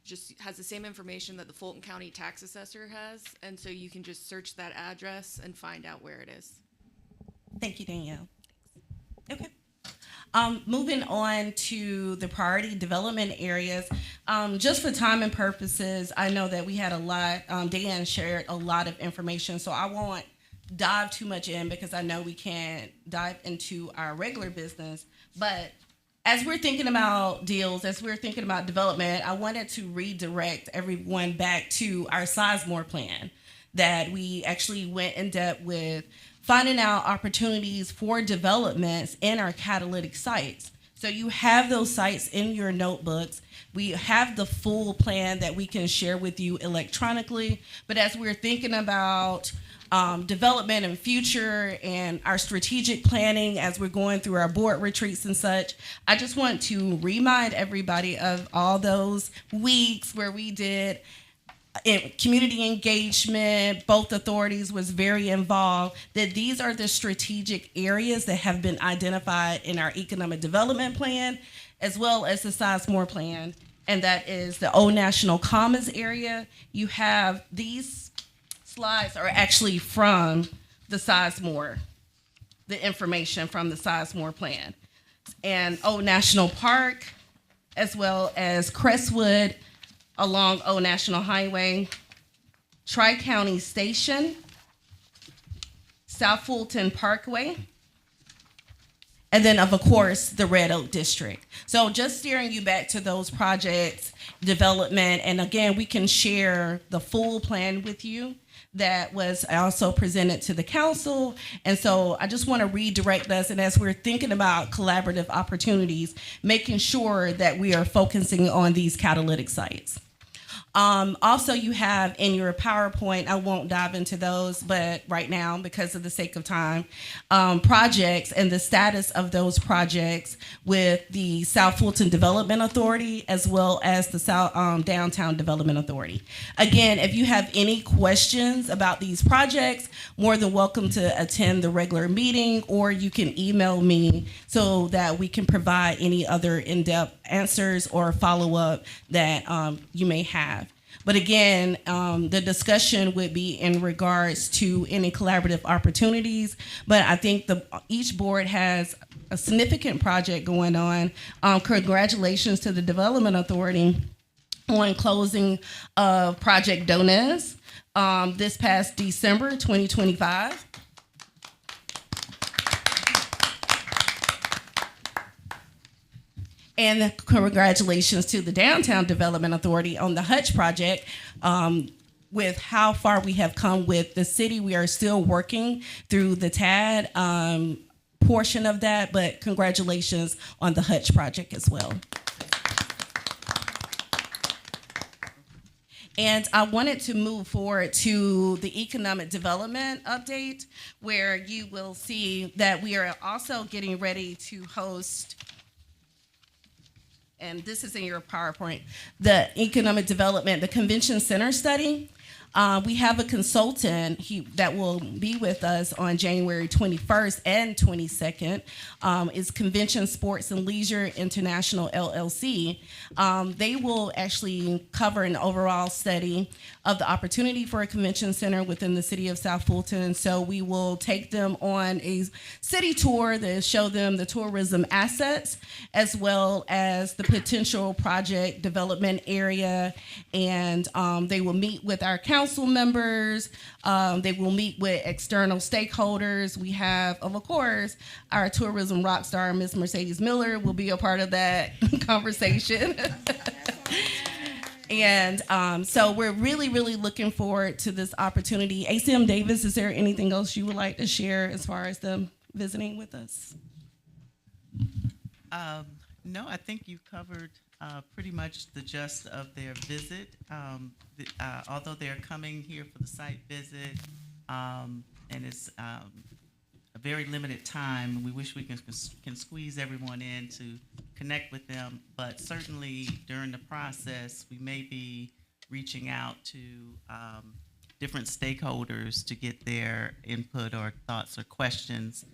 just has the same information that the Fulton County tax assessor has, and so you can just search that address and find out where it is. Thank you, Danielle. Okay. Moving on to the priority development areas, just for time and purposes, I know that we had a lot, Dan shared a lot of information, so I won't dive too much in because I know we can't dive into our regular business. But as we're thinking about deals, as we're thinking about development, I wanted to redirect everyone back to our Sizemore plan that we actually went in depth with, finding out opportunities for developments in our catalytic sites. So you have those sites in your notebooks. We have the full plan that we can share with you electronically. But as we're thinking about development and future and our strategic planning as we're going through our board retreats and such, I just want to remind everybody of all those weeks where we did community engagement, both authorities was very involved, that these are the strategic areas that have been identified in our economic development plan, as well as the Sizemore plan, and that is the Old National Commons area. You have these slides are actually from the Sizemore, the information from the Sizemore plan. And Old National Park, as well as Crestwood, along Old National Highway, Tri-County Station, South Fulton Parkway, and then of course the Red Oak District. So just steering you back to those projects, development, and again, we can share the full plan with you that was also presented to the council. And so I just want to redirect us, and as we're thinking about collaborative opportunities, making sure that we are focusing on these catalytic sites. Also, you have in your PowerPoint, I won't dive into those, but right now, because of the sake of time, projects and the status of those projects with the South Fulton Development Authority, as well as the South Downtown Development Authority. Again, if you have any questions about these projects, more than welcome to attend the regular meeting, or you can email me so that we can provide any other in-depth answers or follow-up that you may have. But again, the discussion would be in regards to any collaborative opportunities. But I think each board has a significant project going on. Congratulations to the Development Authority on closing of Project Donez this past December 2025. And congratulations to the Downtown Development Authority on the Hutch project. With how far we have come with the city, we are still working through the TAD portion of that, but congratulations on the Hutch project as well. And I wanted to move forward to the economic development update, where you will see that we are also getting ready to host, and this is in your PowerPoint, the economic development, the convention center study. We have a consultant that will be with us on January 21st and 22nd. Is Convention Sports and Leisure International LLC. They will actually cover an overall study of the opportunity for a convention center within the city of South Fulton. So we will take them on a city tour to show them the tourism assets, as well as the potential project development area. And they will meet with our council members. They will meet with external stakeholders. We have, of course, our tourism rock star, Ms. Mercedes Miller, will be a part of that conversation. And so we're really, really looking forward to this opportunity. ACM Davis, is there anything else you would like to share as far as them visiting with us? No, I think you covered pretty much the gist of their visit. Although they're coming here for the site visit, and it's a very limited time, we wish we can squeeze everyone in to connect with them. But certainly during the process, we may be reaching out to different stakeholders to get their input or thoughts or questions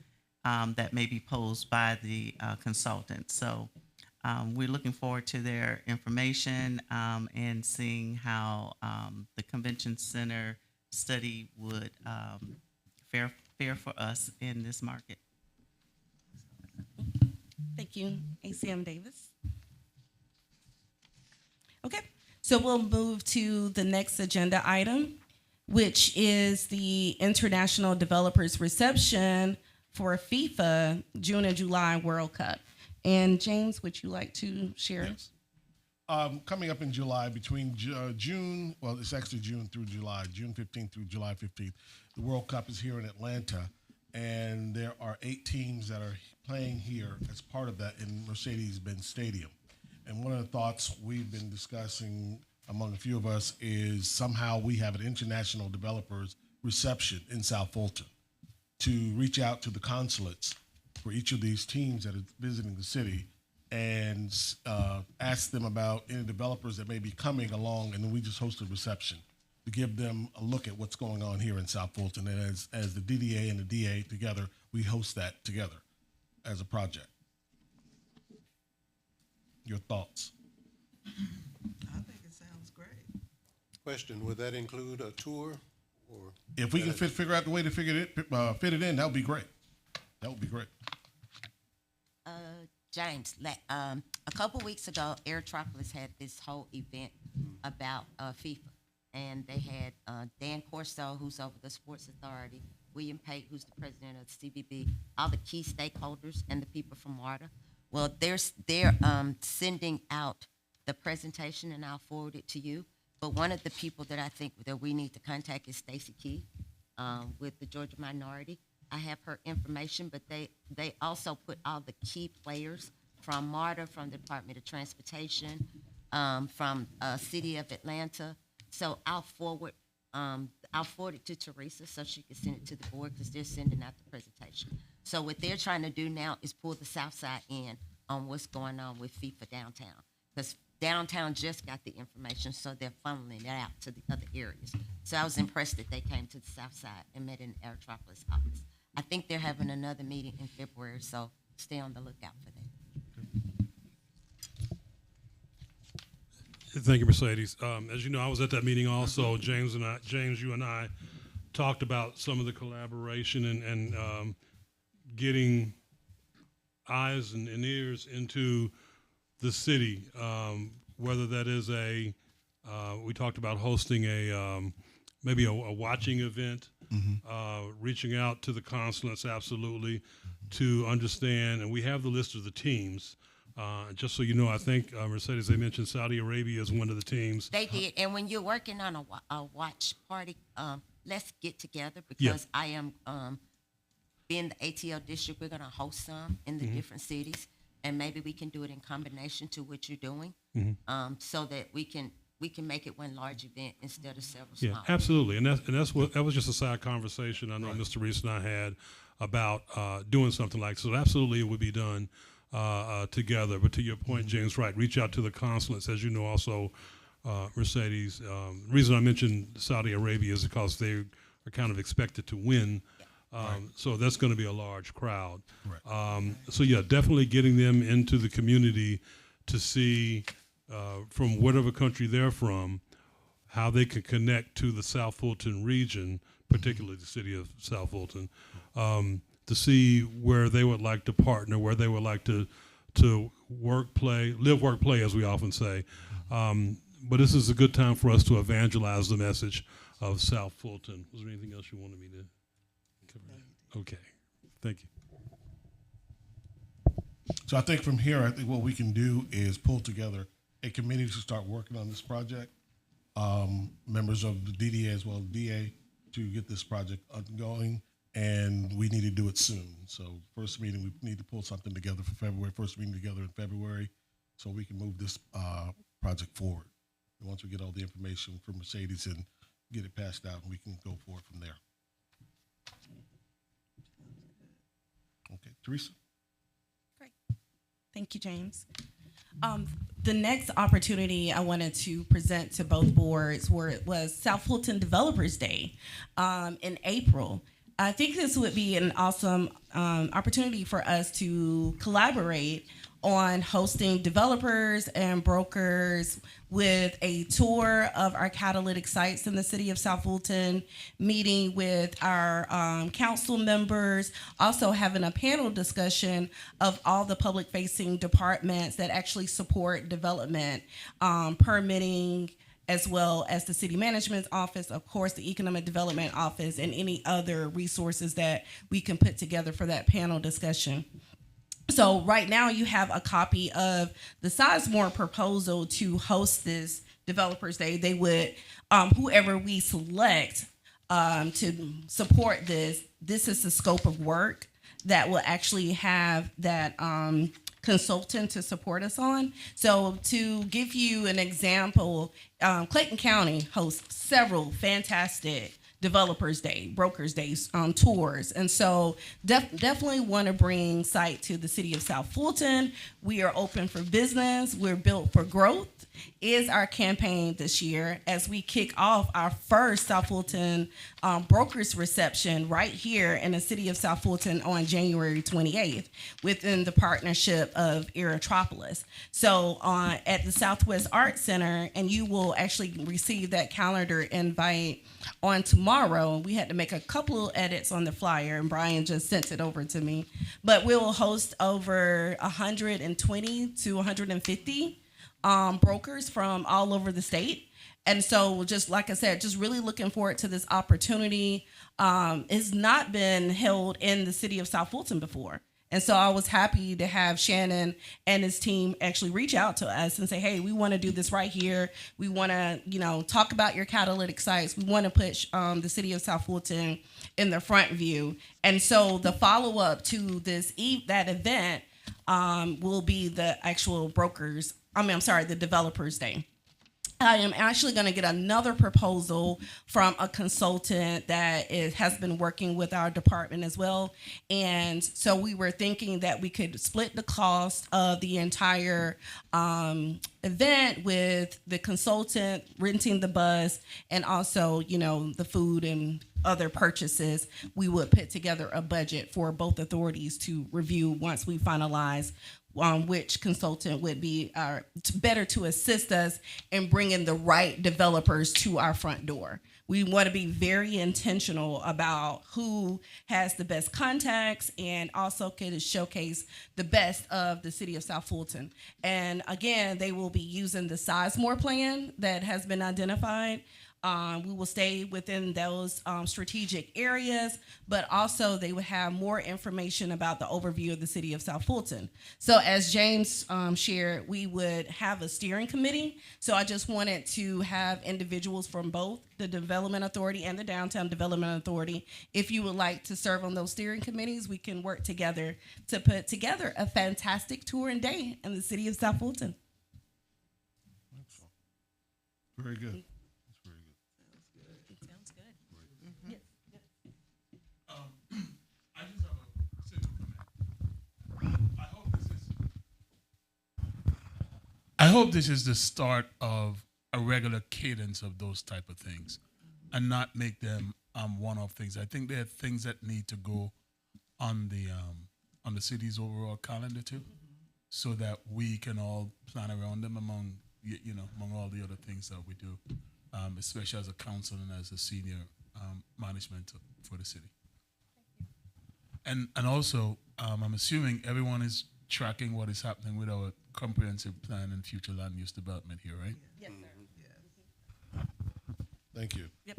that may be posed by the consultant. So we're looking forward to their information and seeing how the convention center study would fare for us in this market. Thank you, ACM Davis. Okay, so we'll move to the next agenda item, which is the International Developers Reception for FIFA June and July World Cup. And James, would you like to share? Yes. Coming up in July, between June, well, it's actually June through July, June 15th through July 15th, the World Cup is here in Atlanta, and there are 8 teams that are playing here as part of that in Mercedes-Benz Stadium. And one of the thoughts we've been discussing among a few of us is somehow we have an international developers reception in South Fulton to reach out to the consulates for each of these teams that are visiting the city and ask them about any developers that may be coming along, and then we just host a reception to give them a look at what's going on here in South Fulton. And as the DDA and the DA together, we host that together as a project. Your thoughts? I think it sounds great. Question, would that include a tour? Or If we can figure out the way to fit it in, that would be great. That would be great. James, a couple weeks ago, Aerotropolis had this whole event about FIFA. And they had Dan Corso, who's over the Sports Authority, William Pate, who's the president of the CBB, all the key stakeholders and the people from WARDA. Well, they're sending out the presentation, and I'll forward it to you. But one of the people that I think that we need to contact is Stacy Key with the Georgia Minority. I have her information, but they also put all the key players from MARTA, from the Department of Transportation, from City of Atlanta. So I'll forward it to Teresa so she can send it to the board because they're sending out the presentation. So what they're trying to do now is pull the South Side in on what's going on with FIFA downtown, because downtown just got the information, so they're funneling it out to the other areas. So I was impressed that they came to the South Side and met in the Aerotropolis office. I think they're having another meeting in February, so stay on the lookout for that. Thank you, Mercedes. As you know, I was at that meeting also. James, you and I talked about some of the collaboration and getting eyes and ears into the city, whether that is we talked about hosting maybe a watching event, reaching out to the consulates, absolutely, to understand, and we have the list of the teams. Just so you know, I think, Mercedes, they mentioned Saudi Arabia is one of the teams. They did, and when you're working on a watch party, let's get together because I am, being the ATL district, we're going to host some in the different cities, and maybe we can do it in combination to what you're doing, so that we can make it one large event instead of several small. Yeah, absolutely, and that was just a side conversation I know Mr. Reese and I had about doing something like so. Absolutely, it would be done together. But to your point, James, right, reach out to the consulates. As you know, also, Mercedes, the reason I mentioned Saudi Arabia is because they are kind of expected to win. So that's going to be a large crowd. Right. So yeah, definitely getting them into the community to see from whatever country they're from, how they can connect to the South Fulton region, particularly the city of South Fulton, to see where they would like to partner, where they would like to live, work, play, as we often say. But this is a good time for us to evangelize the message of South Fulton. Was there anything else you wanted me to cover? Okay, thank you. So I think from here, I think what we can do is pull together a committee to start working on this project, members of the DDA as well as DA, to get this project ongoing, and we need to do it soon. So first meeting, we need to pull something together for February, first meeting together in February, so we can move this project forward. And once we get all the information from Mercedes and get it passed out, we can go forward from there. Okay, Teresa? Great. Thank you, James. The next opportunity I wanted to present to both boards was South Fulton Developers Day in April. I think this would be an awesome opportunity for us to collaborate on hosting developers and brokers with a tour of our catalytic sites in the city of South Fulton, meeting with our council members, also having a panel discussion of all the public-facing departments that actually support development, permitting, as well as the city management's office, of course, the economic development office, and any other resources that we can put together for that panel discussion. So right now you have a copy of the Sizemore proposal to host this Developers Day. They would, whoever we select to support this is the scope of work that will actually have that consultant to support us on. So to give you an example, Clayton County hosts several fantastic Developers Day, Brokers Days, tours. And so definitely want to bring sight to the city of South Fulton. We are open for business. We're built for growth is our campaign this year as we kick off our first South Fulton Brokers Reception right here in the city of South Fulton on January 28th within the partnership of Aerotropolis. So at the Southwest Arts Center, and you will actually receive that calendar invite on tomorrow. We had to make a couple of edits on the flyer, and Brian just sent it over to me. But we will host over 120 to 150 brokers from all over the state. And so just like I said, just really looking forward to this opportunity. It's not been held in the city of South Fulton before. And so I was happy to have Shannon and his team actually reach out to us and say, hey, we want to do this right here. We want to, talk about your catalytic sites. We want to put the city of South Fulton in the front view. And so the follow-up to that event will be the actual the Developers Day. I am actually going to get another proposal from a consultant that has been working with our department as well. And so we were thinking that we could split the cost of the entire event with the consultant renting the bus and also, the food and other purchases. We would put together a budget for both authorities to review once we finalize which consultant would be better to assist us in bringing the right developers to our front door. We want to be very intentional about who has the best contacts and also can showcase the best of the city of South Fulton. And again, they will be using the Sizemore plan that has been identified. We will stay within those strategic areas, but also they would have more information about the overview of the city of South Fulton. So as James shared, we would have a steering committee. So I just wanted to have individuals from both the Development Authority and the Downtown Development Authority. If you would like to serve on those steering committees, we can work together to put together a fantastic tour and day in the city of South Fulton. Very good. I hope this is the start of a regular cadence of those type of things and not make them one-off things. I think there are things that need to go on the city's overall calendar too, so that we can all plan around them among all the other things that we do, especially as a council and as a senior management for the city. And also, I'm assuming everyone is tracking what is happening with our comprehensive plan and future land use development here, right? Yes, sir. Thank you. Yep.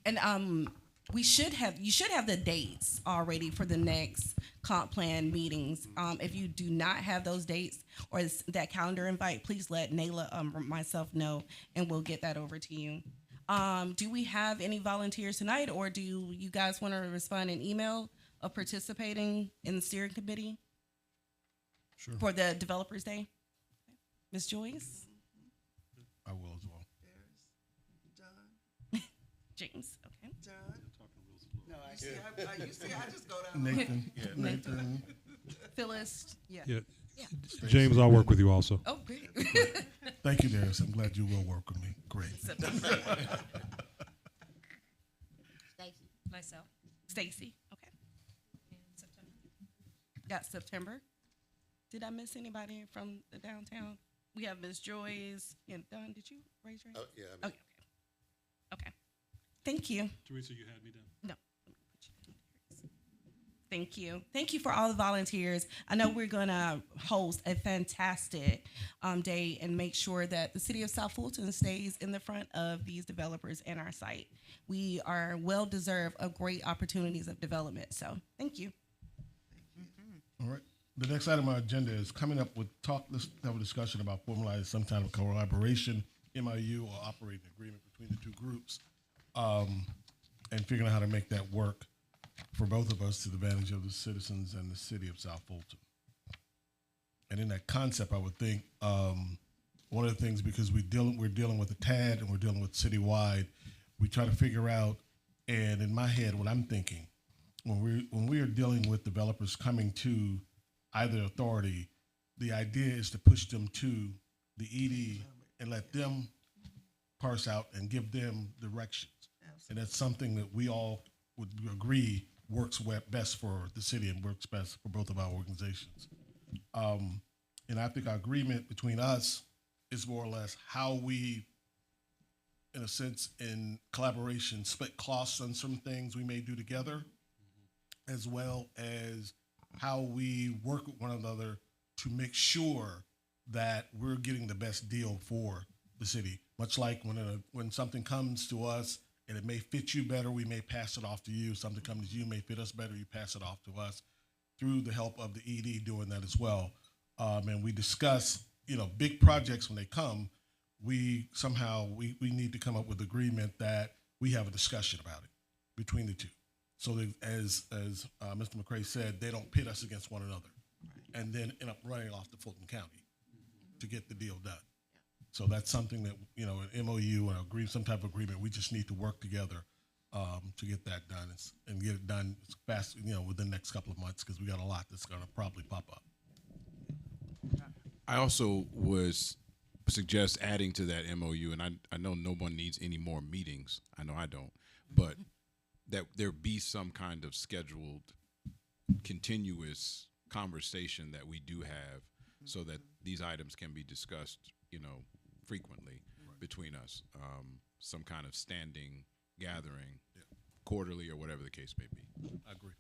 And you should have the dates already for the next comp plan meetings. If you do not have those dates or that calendar invite, please let Nayla or myself know, and we'll get that over to you. Do we have any volunteers tonight, or do you guys want to respond in email of participating in the steering committee? Sure. For the Developers Day? Ms. Joyce? I will as well. John? James, okay. John? No, I just go down. Nathan. Nathan. Phyllis? Yeah. James, I'll work with you also. Oh, great. Thank you, Darius. I'm glad you will work with me. Great. Myself. Stacy, okay. And September. Got September. Did I miss anybody from the downtown? We have Ms. Joyce and Don. Did you raise your hand? Oh, yeah. Okay. Thank you. Teresa, you had me down. No. Thank you. Thank you for all the volunteers. I know we're going to host a fantastic day and make sure that the city of South Fulton stays in the front of these developers and our site. We are well deserved of great opportunities of development. So thank you. All right. The next item on our agenda is coming up with let's have a discussion about formalizing some kind of collaboration, MOU, or operating agreement between the two groups, and figuring out how to make that work for both of us to the advantage of the citizens and the city of South Fulton. And in that concept, I would think one of the things, because we're dealing with the TAD and we're dealing with citywide, we try to figure out, and in my head, what I'm thinking, when we are dealing with developers coming to either authority, the idea is to push them to the ED and let them parse out and give them directions. And that's something that we all would agree works best for the city and works best for both of our organizations. And I think our agreement between us is more or less how we, in a sense, in collaboration, split costs on some things we may do together, as well as how we work with one another to make sure that we're getting the best deal for the city. Much like when something comes to us and it may fit you better, we may pass it off to you. Something comes to you may fit us better, you pass it off to us through the help of the ED doing that as well. And we discuss, big projects when they come, we need to come up with agreement that we have a discussion about it between the two. So that as Mr. McCray said, they don't pit us against one another and then end up running off to Fulton County to get the deal done. So that's something that, an MOU or some type of agreement, we just need to work together to get that done and get it done fast, within the next couple of months, because we got a lot that's going to probably pop up. I also was suggest adding to that MOU, and I know no one needs any more meetings. I know I don't, but that there be some kind of scheduled, continuous conversation that we do have, so that these items can be discussed, frequently between us. Some kind of standing gathering, quarterly or whatever the case may be. I agree.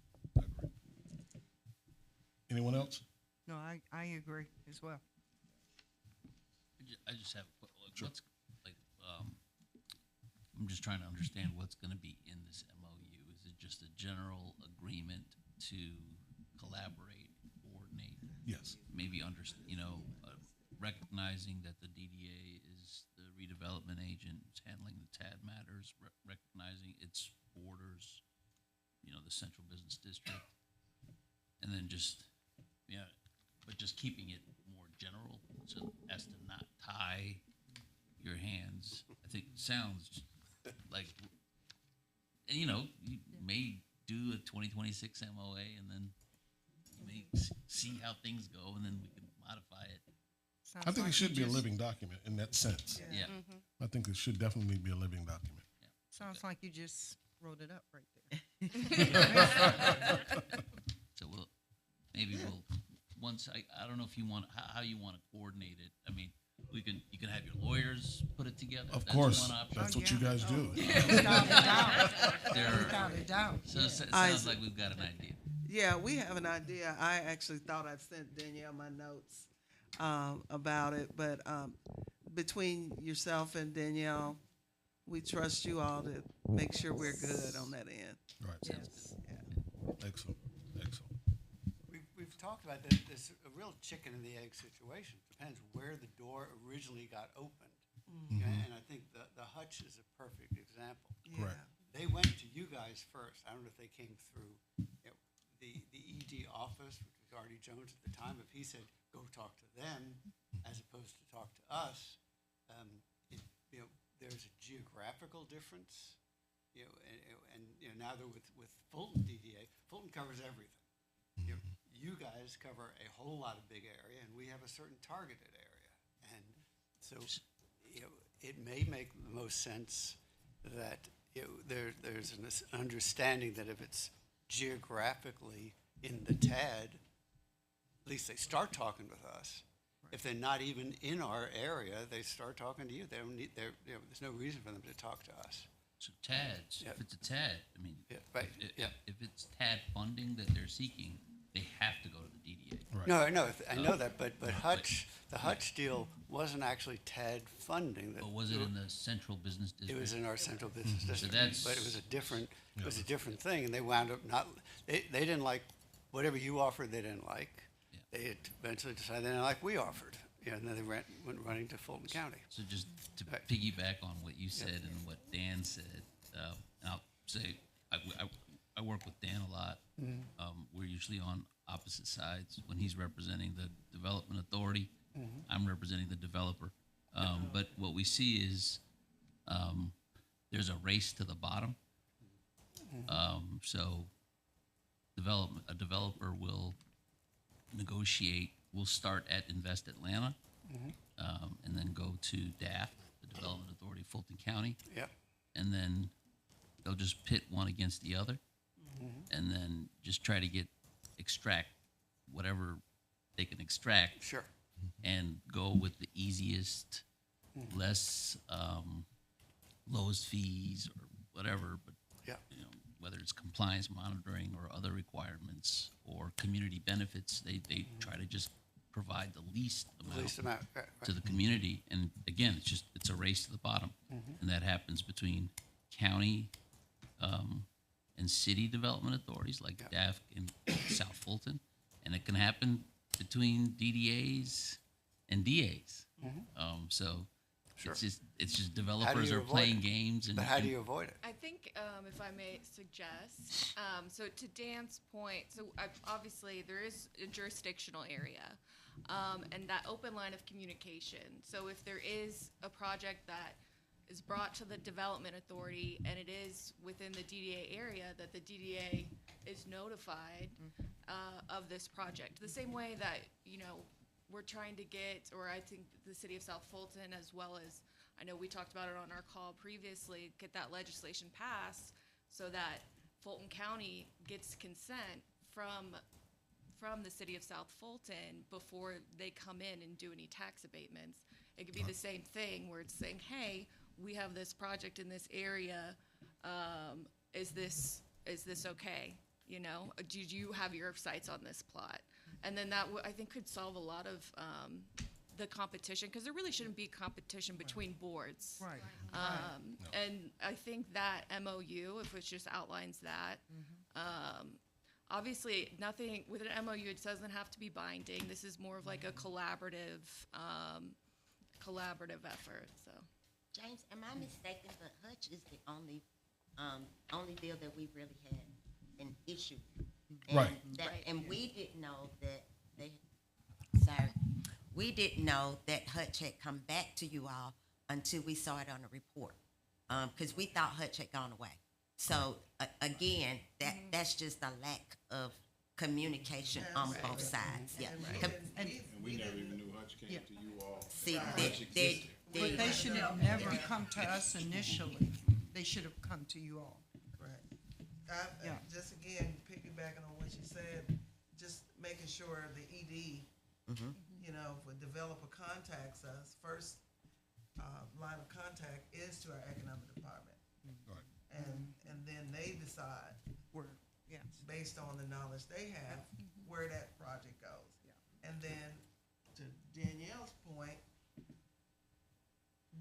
Anyone else? No, I agree as well. I just have what's I'm just trying to understand what's going to be in this MOU. Is it just a general agreement to collaborate, coordinate? Yes. Maybe recognizing that the DDA is the redevelopment agent handling the TAD matters, recognizing its borders, the central business district, and then but just keeping it more general so as to not tie your hands. I think it sounds like, you may do a 2026 MOA and then you may see how things go and then we can modify it. I think it should be a living document in that sense. Yeah. I think it should definitely be a living document. Sounds like you just wrote it up right there. So we'll once I don't know if you want how you want to coordinate it. I mean, you can have your lawyers put it together. Of That's course, one option. that's what you guys do. Without a doubt. So it sounds like we've got an idea. Yeah, we have an idea. I actually thought I'd sent Danielle my notes about it, but between yourself and Danielle, we trust you all to make sure we're good on that end. Right. Yes. Yeah. Excellent. We've talked about this. There's a real chicken and the egg situation. Depends where the door originally got opened. Mm-hmm. And I think the Hutch is a perfect example. Correct. They went to you guys first. I don't know if they came through the ED office, which was Artie Jones at the time. If he said, go talk to them as opposed to talk to us, there's a geographical difference. And now they're with Fulton DDA. Fulton covers everything. You guys cover a whole lot of big area, and we have a certain targeted area. And so, it may make the most sense that there's an understanding that if it's geographically in the TAD, at least they start talking with us. If they're not even in our area, they start talking to you. They don't need, there's no reason for them to talk to us. So TADs, Yeah. if it's a TAD, I mean, right, if it's TAD funding that they're seeking, they have to go to the DDA. No, I know that, but Hutch, the Hutch deal wasn't actually TAD funding. But was it in the central business district? It was in our central business district. So that's. But it was a different thing, and they wound up not, they didn't like, whatever you offered, they didn't like. They eventually decided they didn't like we offered, and then they went running to Fulton County. So just to piggyback on what you said and what Dan said, and I'll say, I work with Dan a lot. Mhm. We're usually on opposite sides. When he's representing the development authority, Mhm. I'm representing the developer. But what we see is there's a race to the bottom. So a developer will negotiate. We'll start at Invest Atlanta, and then go to DAF, the Development Authority of Fulton County. Yep. And then they'll just pit one against the other, and then just try to extract whatever they can extract. Sure. And go with the easiest, less lowest fees or whatever. But you know, whether it's compliance monitoring or other requirements or community benefits, they try to just provide the least amount, right. to the community. And again, it's a race to the bottom, and that happens between county and city development authorities like DAF in South Fulton, and it can happen between DDAs and DAs. So it's just developers are playing games. But how do you avoid it? I think, if I may suggest, so to Dan's point, so obviously there is a jurisdictional area, and that open line of communication. So if there is a project that is brought to the development authority and it is within the DDA area, that the DDA is notified of this project. The same way that, you know, we're trying to get, or I think the city of South Fulton, as well as, I know we talked about it on our call previously, get that legislation passed so that Fulton County gets consent from the city of South Fulton before they come in and do any tax abatements. It could be the same thing where it's saying, hey, we have this project in this area. Is this okay? You know, do you have your sites on this plot? And then that I think could solve a lot of the competition, because there really shouldn't be competition between boards. Right. And I think that MOU, if it just outlines that, obviously nothing with an MOU, it doesn't have to be binding. This is more of like a collaborative effort. So. James, am I mistaken? But Hutch is the only bill that we really had an issue. And Right. And we didn't know that we didn't know that Hutch had come back to you all until we saw it on the report, because we thought Hutch had gone away. So again, that's just a lack of communication on both sides. Yeah. And we never even knew Hutch came to you all. See, But they should have never come to us initially. They should have come to you all. Yeah. Just again, piggybacking on what you said, just making sure the ED, you know, if a developer contacts us, first line of contact is to our economic department. Right. And then they decide Where, yes. based on the knowledge they have where that project goes. And then to Danielle's point,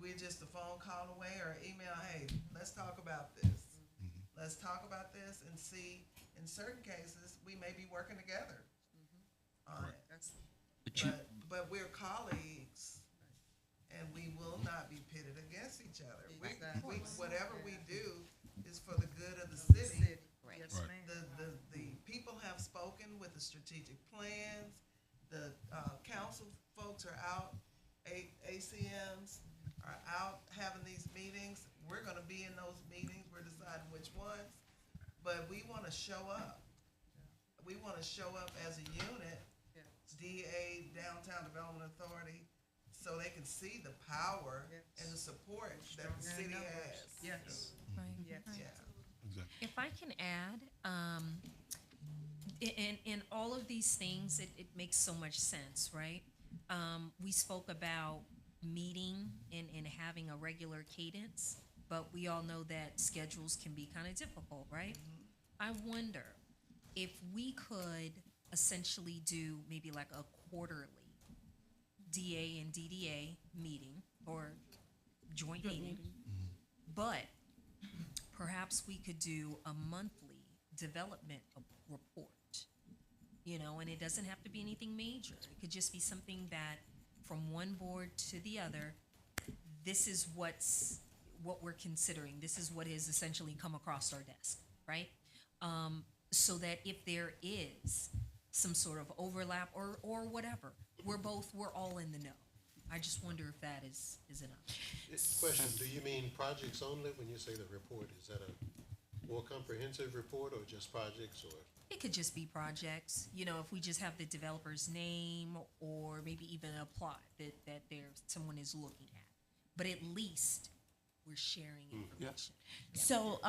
we're just a phone call away or email, hey, let's talk about this. Let's talk about this and see, in certain cases, we may be working together on it. But we're colleagues, and we will not be pitted against each other. Whatever we do is for the good of the city. Yes, ma'am. The people have spoken with the strategic plans. The council folks are out, ACMs are out having these meetings. We're gonna be in those meetings, we're deciding which ones, but we wanna show up. We wanna show up as a unit, DA, Downtown Development Authority, so they can see the power and the support that the city has. Yes. Right. Yes. Yeah. Exactly. If I can add, in all of these things, it makes so much sense, right? We spoke about meeting and having a regular cadence, but we all know that schedules can be kind of difficult, right? I wonder if we could essentially do maybe like a quarterly DA and DDA meeting or joint meeting, but perhaps we could do a monthly development report, and it doesn't have to be anything major. It could just be something that from one board to the other, this is what we're considering. This is what has essentially come across our desk, right? So that if there is some sort of overlap or whatever, we're all in the know. I just wonder if that is enough. Question, do you mean projects only when you say the report? Is that a more comprehensive report or just projects or? It could just be projects, if we just have the developer's name or maybe even a plot that someone is looking at. But at least we're sharing information. Yeah. So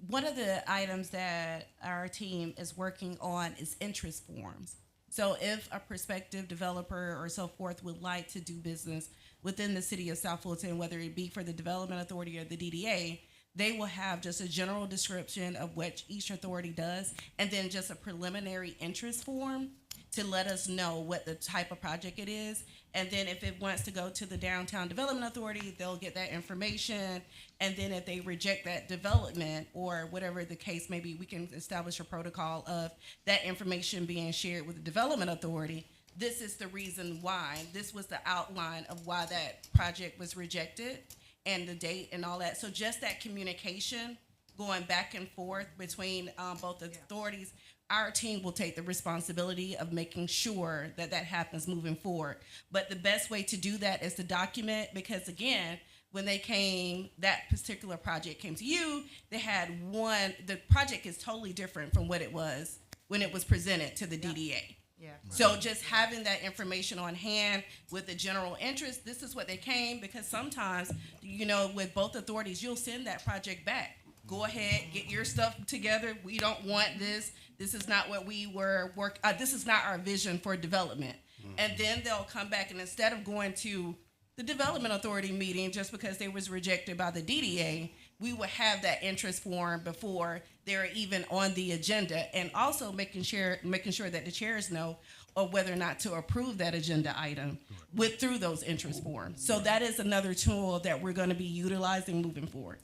one of the items that our team is working on is interest forms. So if a prospective developer or so forth would like to do business within the city of South Fulton, whether it be for the Development Authority or the DDA, they will have just a general description of what each authority does, and then just a preliminary interest form to let us know what the type of project it is. And then if it wants to go to the Downtown Development Authority, they'll get that information. And then if they reject that development or whatever the case may be, we can establish a protocol of that information being shared with the Development Authority. This is the reason why. This was the outline of why that project was rejected and the date and all that. So just that communication going back and forth between both authorities, our team will take the responsibility of making sure that happens moving forward. But the best way to do that is to document, because again, when that particular project came to you, the project is totally different from what it was when it was presented to the DDA. Yeah. So just having that information on hand with the general interest, this is what they came, because sometimes, with both authorities, you'll send that project back. Go ahead, get your stuff together. We don't want this. This is not what we were this is not our vision for development. And then they'll come back, and instead of going to the Development Authority meeting just because they was rejected by the DDA, we will have that interest form before they're even on the agenda, and also making sure that the chairs know or whether or not to approve that agenda item through those interest forms. So that is another tool that we're going to be utilizing moving forward.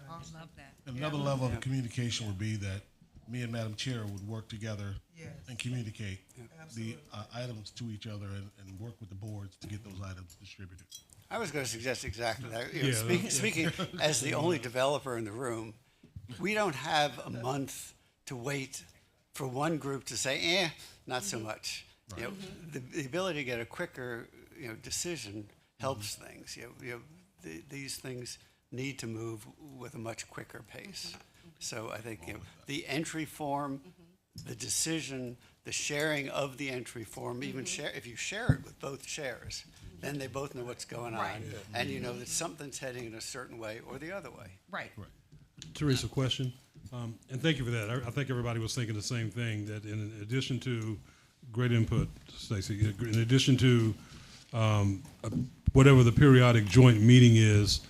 I love that. And another level of communication would be that me and Madam Chair would work together and communicate the items to each other and work with the boards to get those items distributed. I was going to suggest exactly that. Speaking as the only developer in the room, we don't have a month to wait for one group to say, not so much. Right. The ability to get a quicker decision helps things. These things need to move with a much quicker pace. So I think the entry form, the decision, the sharing of the entry form, even if you share it with both chairs, then they both know what's going on, and you know that something's heading in a certain way or the other way. Right. Teresa, question, and thank you for that. I think everybody was thinking the same thing, that in addition to great input, Stacey, in addition to whatever the periodic joint meeting is,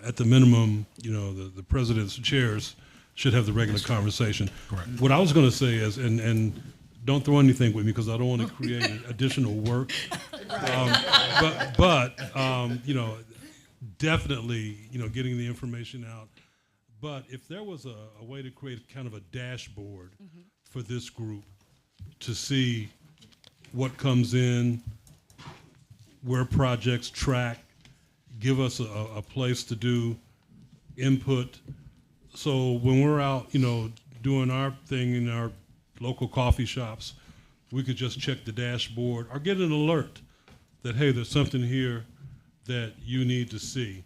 at the minimum, the president's chairs should have the regular conversation. Correct. What I was going to say is, and don't throw anything with me because I don't want to create additional work. But definitely, getting the information out. But if there was a way to create kind of a dashboard for this group to see what comes in, where projects track, give us a place to do input. So when we're out, doing our thing in our local coffee shops, we could just check the dashboard or get an alert that, hey, there's something here that you need to see,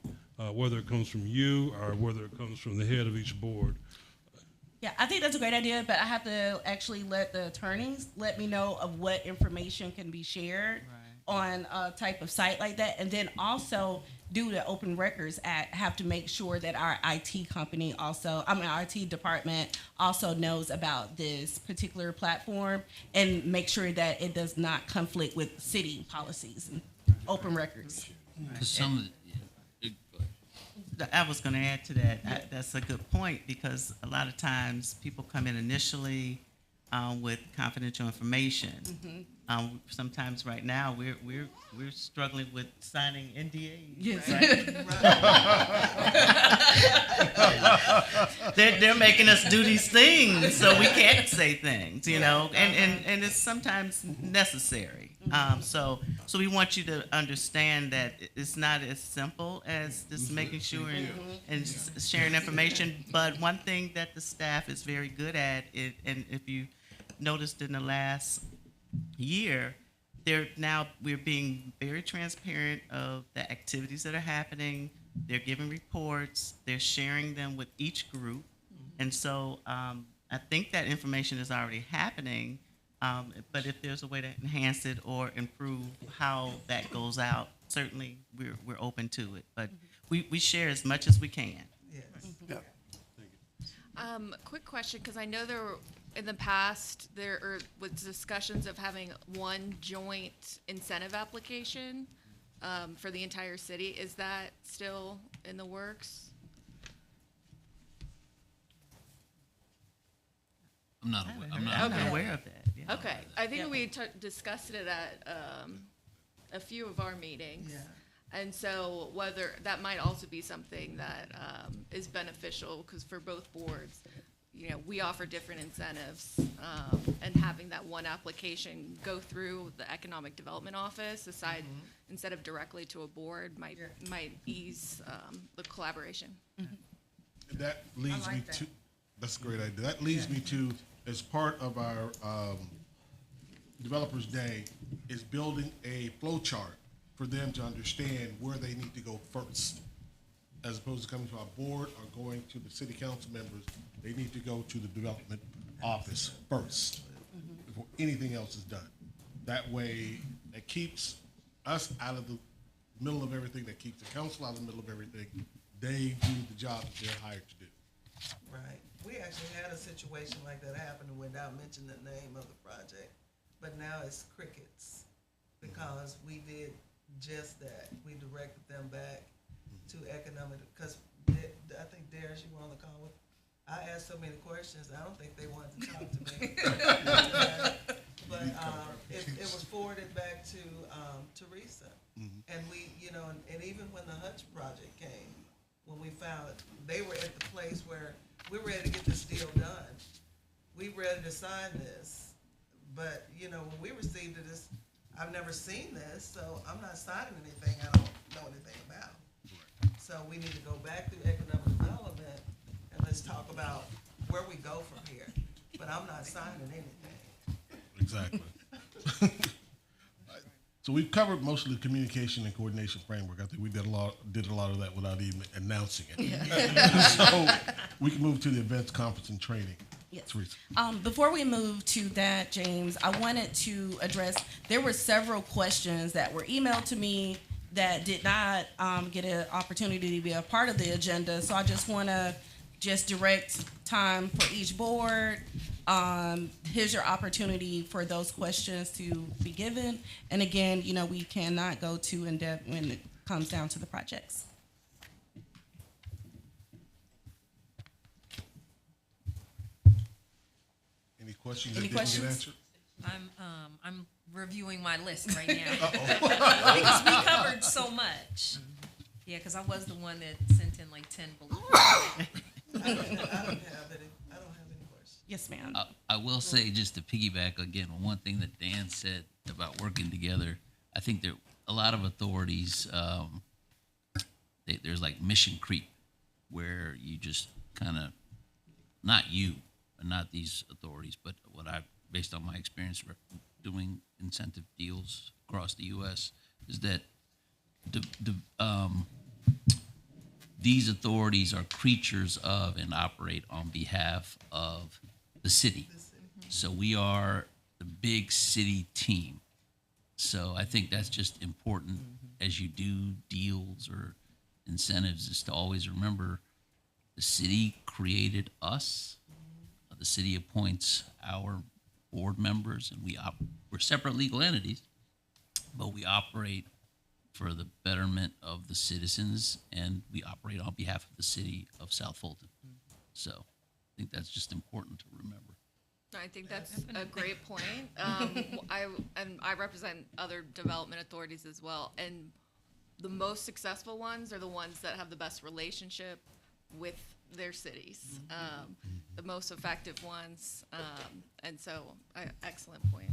whether it comes from you or whether it comes from the head of each board. Yeah, I think that's a great idea, but I have to actually let the attorneys let me know of what information can be shared on a type of site like that. And then also due to Open Records Act, have to make sure that our IT company also, our IT department also knows about this particular platform and make sure that it does not conflict with city policies and open records. Because some of the, I was going to add to that. That's a good point, because a lot of times people come in initially with confidential information. Sometimes right now we're struggling with signing NDAs. Yes. Right? they're making us do these things, so we can't say things, you know, and it's sometimes necessary. So we want you to understand that it's not as simple as just making sure and sharing information. But one thing that the staff is very good at, and if you noticed in the last year, we're being very transparent of the activities that are happening. They're giving reports. They're sharing them with each group. And so I think that information is already happening. But if there's a way to enhance it or improve how that goes out, certainly we're open to it. But we share as much as we can. Yes. Quick question, because I know in the past there was discussions of having one joint incentive application for the entire city. Is that still in the works? I'm not aware of that. Yeah. Okay, I think we discussed it at a few of our meetings. Yeah. And so whether that might also be something that is beneficial, because for both boards, you know, we offer different incentives, and having that one application go through the Economic Development Office instead of directly to a board might ease the collaboration. That leads me to, that's a great idea. That leads me to, as part of our Developers Day, is building a flow chart for them to understand where they need to go first. As opposed to coming to our board or going to the city council members, they need to go to the development office first before anything else is done. That way, it keeps us out of the middle of everything, that keeps the council out of the middle of everything. They do the job that they're hired to do. Right. We actually had a situation like that happen without mentioning the name of the project, but now it's crickets, because we did just that. We directed them back to economic, because I think Darius, you were on the call with, I asked so many questions, I don't think they wanted to talk to me. But it was forwarded back to Teresa. And we, you know, and even when the Hutch project came, when we found it, they were at the place where we're ready to get this deal done. We ready to sign this, but you know, when we received it, I've never seen this, so I'm not signing anything I don't know anything about. So we need to go back to economic development and let's talk about where we go from here. But I'm not signing anything. Exactly. So we've covered most of the communication and coordination framework. I think we did a lot of that without even announcing it. So we can move to the events, conference, and training. Yes. Teresa. Before we move to that, James, I wanted to address, there were several questions that were emailed to me that did not get an opportunity to be a part of the agenda. So I just want to direct time for each board. Here's your opportunity for those questions to be given. And again, you know, we cannot go too in depth when it comes down to the projects. Any questions Any that questions? didn't get answered? I'm reviewing my list right now because we covered so much. Yeah, because I was the one that sent in like 10 bullets. I don't have any questions. Yes, ma'am. I will say, just to piggyback again on one thing that Dan said about working together, I think there a lot of authorities, there's like mission creep, where you just kind of, not you, not these authorities, but what I've, based on my experience doing incentive deals across the U.S., is that these authorities are creatures of and operate on behalf of the city. So we are the big city team. So I think that's just important. as you do deals or incentives is to always remember the city created us. The city appoints our board members, and we're separate legal entities, but we operate for the betterment of the citizens, and we operate on behalf of the city of South Fulton. So I think that's just important to remember. I think that's a great point. I represent other development authorities as well, and the most successful ones are the ones that have the best relationship with their cities, the most effective ones, and so excellent point.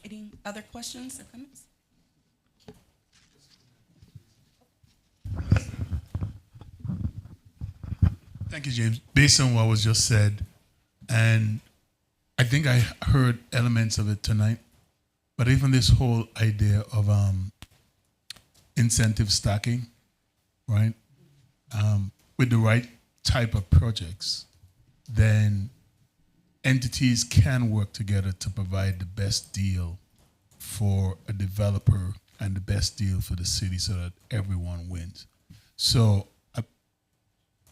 Any other questions or comments? Thank you, James. Based on what was just said, and I think I heard elements of it tonight, but even this whole idea of incentive stacking, right? With the right type of projects, then entities can work together to provide the best deal for a developer and the best deal for the city so that everyone wins. So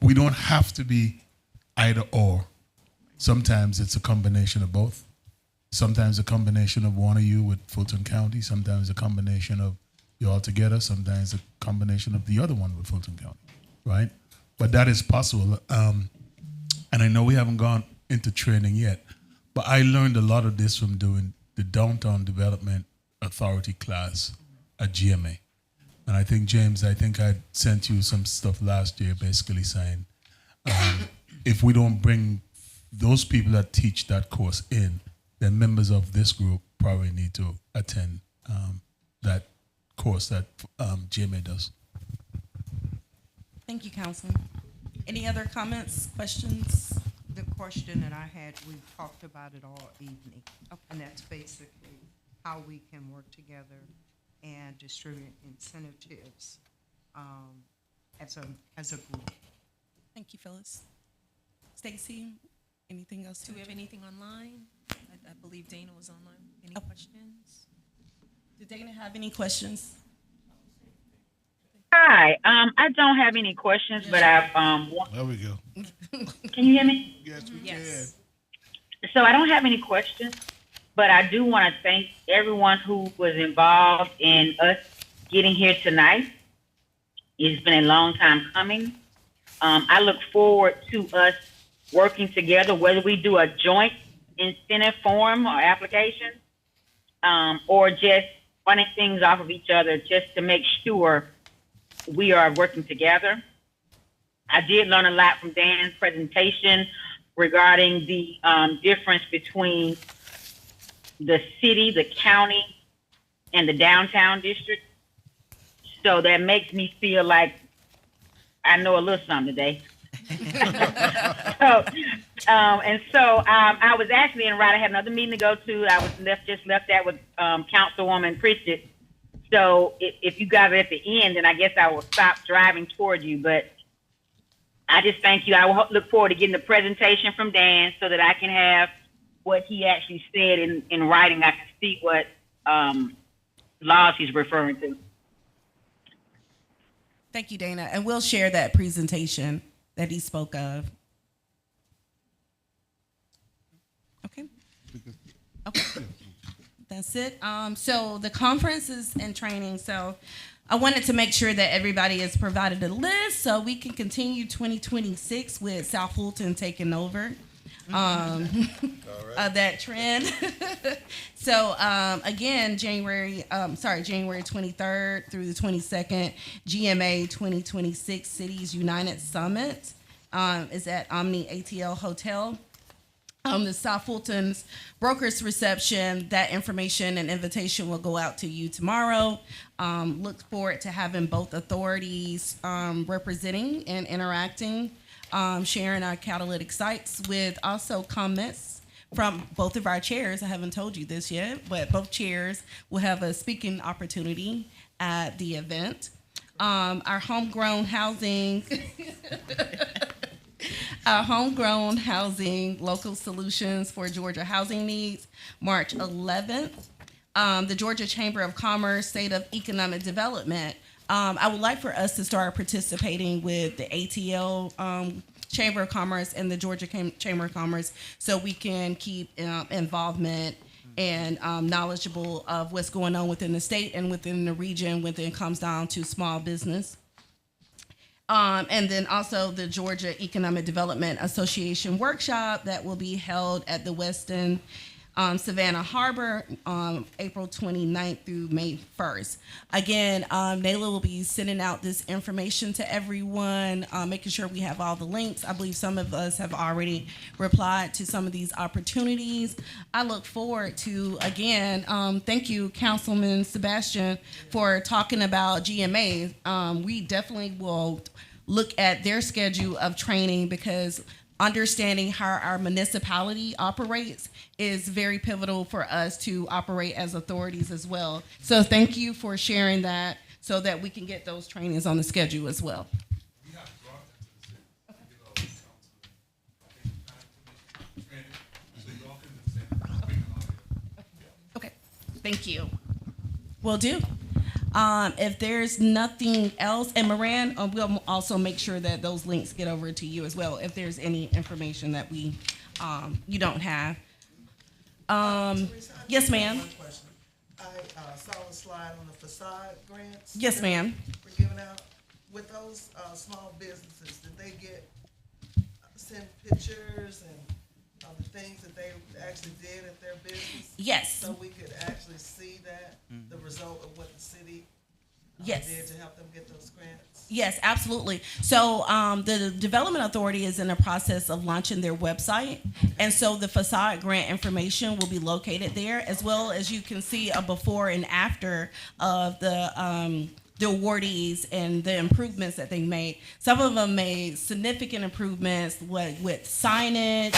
we don't have to be either or. Sometimes it's a combination of both. Sometimes a combination of one of you with Fulton County, sometimes a combination of you all together, sometimes a combination of the other one with Fulton County, right? But that is possible. And I know we haven't gone into training yet, but I learned a lot of this from doing the Downtown Development Authority class at GMA. And I think, James, I sent you some stuff last year basically saying, if we don't bring those people that teach that course in, then members of this group probably need to attend that course that GMA does. Thank you, Councilman. Any other comments, questions? The question that I had, we've talked about it all evening. Okay. And that's basically how we can work together and distribute incentives as a group. Thank you, Phyllis. Stacy, anything else? Do we have anything online? I believe Dana was online. Any questions? Did Dana have any questions? Hi, I don't have any questions, but I've There we go. Can you hear me? Yes, we Yes. So I don't have any questions, but I do want to thank everyone who was involved in us getting here tonight. It's been a long time coming. I look forward to us working together, whether we do a joint incentive form or application, or just running things off of each other just to make sure we are working together. I did learn a lot from Dan's presentation regarding the difference between the city, the county, and the downtown district. So that makes me feel like I know a little something today. I was actually en route. I had another meeting to go to. I was just left that with Councilwoman Pritchett. So if you guys are at the end, then I guess I will stop driving toward you. But I just thank you. I will look forward to getting the presentation from Dan so that I can have what he actually said in writing. I can see what laws he's referring to. Thank you, Dana. And we'll share that presentation that he spoke of. Okay. Okay. That's it. So the conferences and training. So I wanted to make sure that everybody is provided a list so we can continue 2026 with South Fulton taking over that trend. So again, January 23rd through the 22nd, GMA 2026 Cities United Summit is at Omni ATL Hotel. The South Fulton's Brokers Reception, that information and invitation will go out to you tomorrow. Look forward to having both authorities representing and interacting, sharing our catalytic sites with also comments from both of our chairs. I haven't told you this yet, but both chairs will have a speaking opportunity at the event. Our homegrown housing... Our homegrown housing, local solutions for Georgia housing needs, March 11th. the Georgia Chamber of Commerce State of Economic Development. I would like for us to start participating with the ATL Chamber of Commerce and the Georgia Chamber of Commerce, so we can keep involvement and knowledgeable of what's going on within the state and within the region when it comes down to small business. And then also the Georgia Economic Development Association workshop that will be held at the Westin Savannah Harbor on April 29th through May 1st. Again, Nayla will be sending out this information to everyone, making sure we have all the links. I believe some of us have already replied to some of these opportunities. I look forward to, again, thank you, Councilman Sebastian, for talking about GMA. We definitely will look at their schedule of training, because understanding how our municipality operates is very pivotal for us to operate as authorities as well. So thank you for sharing that, so that we can get those trainings on the schedule as well. Okay, thank you. Will do. If there's nothing else, and Moran, we'll also make sure that those links get over to you as well, if there's any information that we you don't have. Yes, ma'am. One question. I saw a slide on the facade grants. Yes, ma'am. We're giving out. With those small businesses, did they get send pictures and the things that they actually did at their business? Yes. So we could actually see that, the result of what the city Yes. did to help them get those grants? Yes, absolutely. So the Development Authority is in the process of launching their website. And so the facade grant information will be located there, as well as you can see a before and after of the awardees and the improvements that they made. Some of them made significant improvements with signage,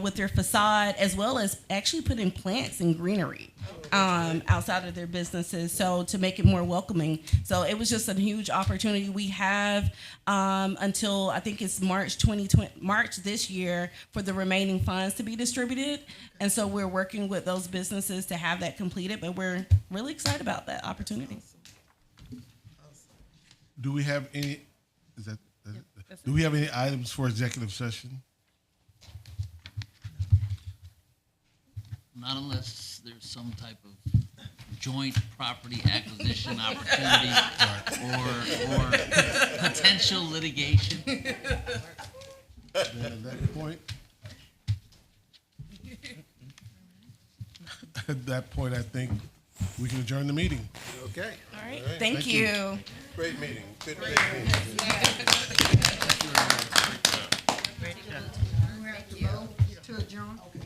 with their facade, as well as actually putting plants and greenery outside of their businesses, so to make it more welcoming. So it was just a huge opportunity. We have until I think it's March this year for the remaining funds to be distributed. And so we're working with those businesses to have that completed, but we're really excited about that opportunity. Do we have any? Do we have any items for executive session? Not unless there's some type of joint property acquisition opportunity or potential litigation. Then at that point, I think we can adjourn the meeting. Okay. All right. Thank you. Great meeting. Good meeting. Ready to vote to adjourn? Okay.